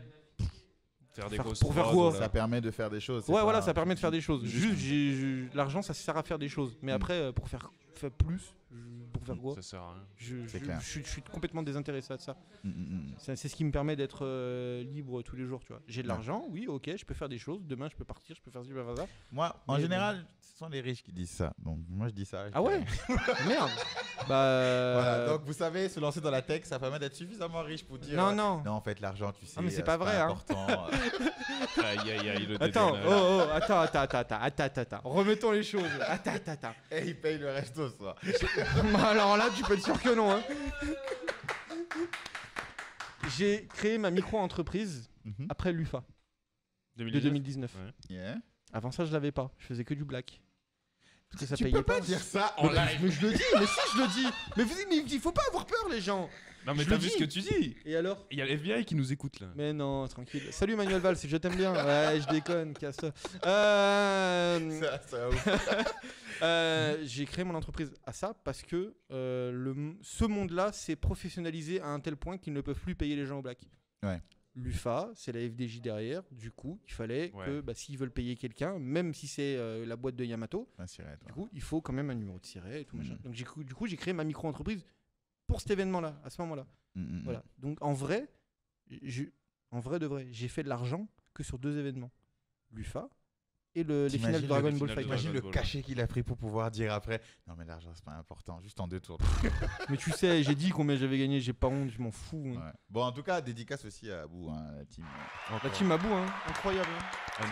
faire des pour faire quoi? Ça permet de faire des choses. Ouais, voilà, ça permet de faire des choses. Juste, l'argent, ça sert à faire des choses. Mais après, pour faire plus, pour faire quoi? Ça sert à rien. Je suis complètement désintéressé de ça. C'est ce qui me permet d'être libre tous les jours, tu vois. J'ai de l'argent, oui, ok, je peux faire des choses. Demain, je peux partir, je peux faire ci, je peux faire ça. Moi, en général, ce sont les riches qui disent ça. Donc, moi, je dis ça. Ah ouais? Merde. Voilà, donc vous savez, se lancer dans la tech, ça permet d'être suffisamment riche pour dire. Non, en fait, l'argent, tu sais. Ah, mais c'est pas vrai, hein. Important. Aïe, le attends, attends. Remettons les choses. Attends. Et il paye le resto, ça. Alors là, tu peux être sûr que non. Hein. J'ai créé ma micro-entreprise après l'UFA de 2019. Ouais. Yeah. Avant ça, je l'avais pas. Je faisais que du black. Parce que ça tu payait peux pas dire ça en live. Mais je le dis, mais si je le dis. Mais il faut pas avoir peur, les gens. Non mais t'as vu ce que tu dis? Et alors? Il y a l'FBI qui nous écoute là. Mais non, tranquille. Salut Manuel Valls, je t'aime bien. Ouais, je déconne, casse-toi. J'ai créé mon entreprise à ça parce que ce monde-là s'est professionnalisé à un tel point qu'ils ne peuvent plus payer les gens au black. Ouais. L'UFA, c'est la FDJ derrière. Du coup, il fallait que s'ils veulent payer quelqu'un, même si c'est la boîte de Yamato, du coup, il faut quand même un numéro de siret et tout machin. Donc du coup, j'ai créé ma micro-entreprise pour cet événement-là, à ce moment-là. Voilà. Donc en vrai, de vrai, j'ai fait de l'argent que sur 2 événements. L'UFA et les finales de Dragon Ball Fighter. Imagine le cachet qu'il a pris pour pouvoir dire après non mais l'argent c'est pas important, juste en 2 tours. Mais tu sais, j'ai dit combien j'avais gagné, j'ai pas honte, je m'en fous. Hein. Ouais. Bon en tout cas dédicace aussi à Abou, la team. La team Abou, incroyable. Hein.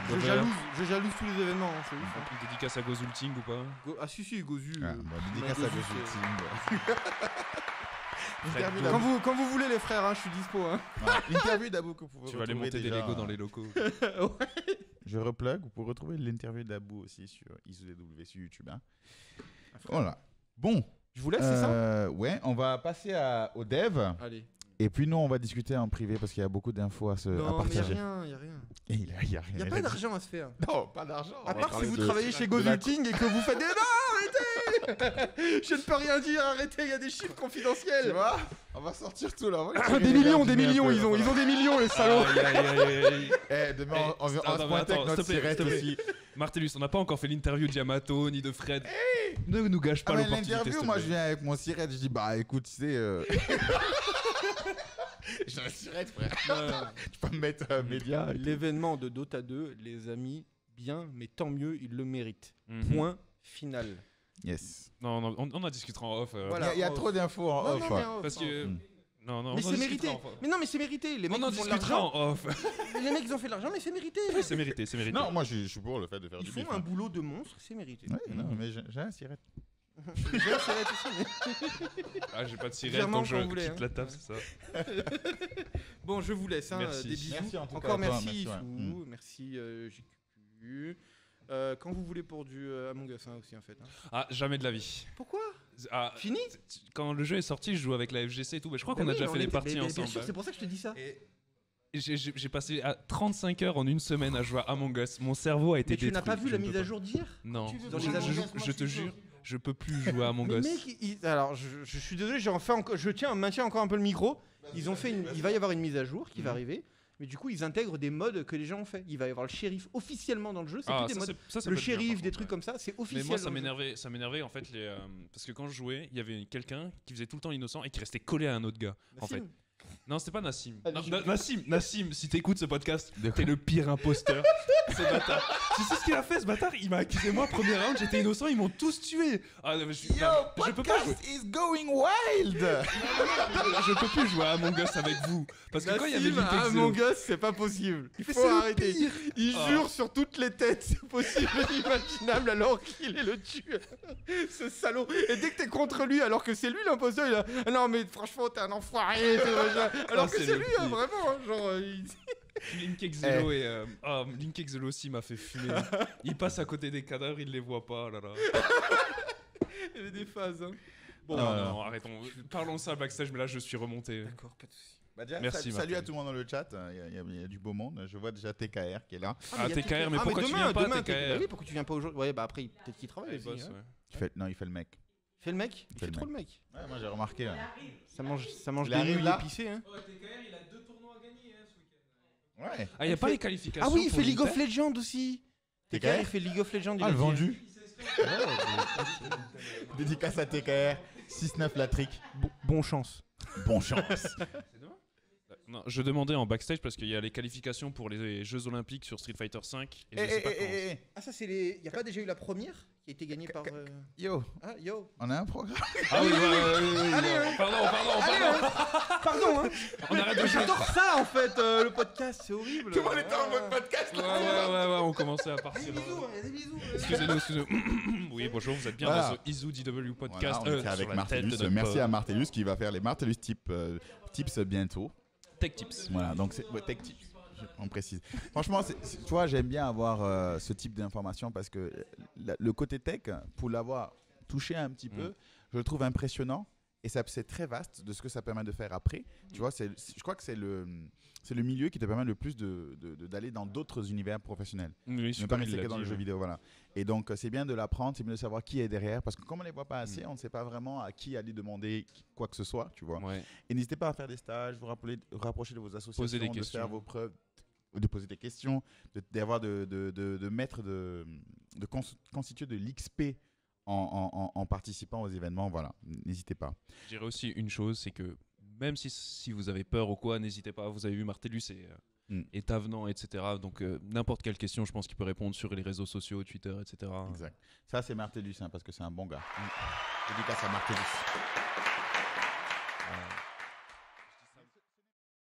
Je jalouse tous les événements, c'est ouf. Une dédicace à Gozulting ou pas? Ah si, Gozu. Dédicace à Gozulting. Quand vous voulez les frères, je suis dispo. L'interview d'Abou que vous pouvez tu vas aller monter des Lego dans les locaux. Je replug, vous pouvez retrouver l'interview d'Abou aussi sur ISODW sur YouTube. Voilà. Bon. Je vous laisse, c'est ça? Ouais, on va passer au dev. Allez. Et puis nous, on va discuter en privé parce qu'il y a beaucoup d'infos à partager. Non, mais il n'y a rien. Il n'y a rien. Il n'y a pas d'argent à se faire. Non, pas d'argent. À part si vous travaillez chez Gozulting et que vous faites des... Non, arrêtez. Je ne peux rien dire, arrêtez, il y a des chiffres confidentiels. Tu vois? On va sortir tout là. Des millions, ils ont des millions, les salauds. Demain, on va se pointer avec notre sirette aussi. Martellus, on n'a pas encore fait l'interview de Yamato ni de Fred. Ne nous gâche pas l'opportunité. L'interview, moi je viens avec mon sirette, je dis bah écoute, tu sais... J'ai un sirette, frère. Tu peux me mettre média. L'événement de Dota 2, les amis, bien, mais tant mieux, ils le méritent. Point final. Yes. Non, on en discutera en off. Voilà, il y a trop d'infos en off. Parce que... Non, mais c'est mérité. Mais non, mais c'est mérité. Les mecs, on en discutera en off. Les mecs, ils ont fait de l'argent, mais c'est mérité. Oui, c'est mérité. Non, moi, je suis pour le fait de faire du bif. Ils font un boulot de monstre, c'est mérité. Ouais, non, mais j'ai un sirette. Ah, j'ai pas de sirène donc je quitte la table, c'est ça. Bon, je vous laisse. Merci. Des bisous. Merci en tout cas Encore à toi, merci. merci, Merci JQQ. Quand vous voulez pour du Among Us aussi en fait. Ah, jamais de la vie. Pourquoi Fini. Quand le jeu est sorti, je jouais avec la FGC et tout, mais je crois qu'on a déjà fait les parties ensemble. Bien sûr, c'est pour ça que je te dis ça. J'ai passé 35 heures en une semaine à jouer à Among Us. Mon cerveau a été détruit. Tu n'as pas vu la mise à jour d'hier? Non. Je te jure, je peux plus jouer à Among Us. Mec, alors je suis désolé, je maintiens encore un peu le micro. Il va y avoir une mise à jour qui va arriver. Mais du coup, ils intègrent des modes que les gens ont fait. Il va y avoir le shérif officiellement dans le jeu. C'est plus des modes. Le shérif, des trucs comme ça, c'est officiel. Mais moi, ça m'énervait en fait. Parce que quand je jouais, il y avait quelqu'un qui faisait tout le temps innocent et qui restait collé à un autre gars. En fait. Non, c'était pas Nassim. Nassim, si t'écoutes ce podcast, t'es le pire imposteur. Ce bâtard. Tu sais ce qu'il a fait, ce bâtard? Il m'a accusé moi, premier round, j'étais innocent, ils m'ont tous tué. Je peux pas jouer. Is going wild. Je peux plus jouer à Among Us avec vous. Parce que quand il y avait Among Us, c'est pas possible. Il faut arrêter. Il jure sur toutes les têtes, c'est possible, inimaginable, alors qu'il est le tueur. Ce salaud. Et dès que t'es contre lui, alors que c'est lui l'imposteur, il a. Non, mais franchement, t'es un enfoiré. Alors que c'est lui, vraiment. Genre. Link Exelo Link Exelo aussi m'a fait fumer. Il passe à côté des cadavres, il les voit pas. Là. Il y avait des phases. Hein. Bon, non, arrêtons. Parlons ça backstage, mais là je suis remonté. D'accord, pas de soucis. Merci, salut à tout le monde dans le chat. Il y a du beau monde. Je vois déjà TKR qui est là. TKR, mais pourquoi tu viens pas TKR? Oui, pourquoi tu viens pas aujourd'hui? Ouais, bah après peut-être qu'il travaille aussi. Non, il fait le mec. Il fait le mec? Il fait trop le mec. Ouais, moi j'ai remarqué. Là. Ça mange des nouilles épicées. Hein. TKR, il a 2 tournois à gagner ce week-end. Ouais. Ah, il y a pas les qualifications. Ah oui, il fait League of Legends aussi. TKR, il fait League of Legends. Ah, le vendu. Dédicace à TKR. 6-9 la trick. Bon chance. Bon chance. Non, je demandais en backstage parce qu'il y a les qualifications pour les Jeux Olympiques sur Street Fighter 5. Et je sais pas comment. Ah, ça c'est les. Il n'y a pas déjà eu la première qui a été gagnée par. Yo. Ah, yo. On a un programme. Ah oui, Allez, Pardon, hein. On arrête de jouer. J'adore ça en fait, le podcast, c'est horrible. Tout le monde était en mode podcast. Ouais, on commençait à partir. Des bisous. Excusez-nous. Oui, bonjour, vous êtes bien dans ce Izu DW podcast. Voilà, on était avec Martellus. Merci à Martellus qui va faire les Martellus tips bientôt. Tech Tips. Voilà, donc c'est Tech Tips, on précise. Franchement, tu vois, j'aime bien avoir ce type d'informations parce que le côté tech, pour l'avoir touché un petit peu, je le trouve impressionnant et c'est très vaste de ce que ça permet de faire après. Tu vois, je crois que c'est le milieu qui te permet le plus d'aller dans d'autres univers professionnels. Oui, ne pas rester que dans le jeu vidéo, voilà. Et donc, c'est bien de l'apprendre, c'est bien de savoir qui est derrière, parce que comme on ne les voit pas assez, on ne sait pas vraiment à qui aller demander quoi que ce soit, tu vois. Ouais. Et n'hésitez pas à faire des stages, vous rapprocher de vos associations, poser des questions. Faire vos preuves, de poser des questions, d'avoir de constituer de l'XP en participant aux événements, voilà. N'hésitez pas. Je dirais aussi une chose, c'est que même si vous avez peur ou quoi, n'hésitez pas. Vous avez vu Martellus est avenant, etc. Donc n'importe quelle question, je pense qu'il peut répondre sur les réseaux sociaux, Twitter, etc. Exact. Ça, c'est Martellus, parce que c'est un bon gars. Dédicace à Martellus.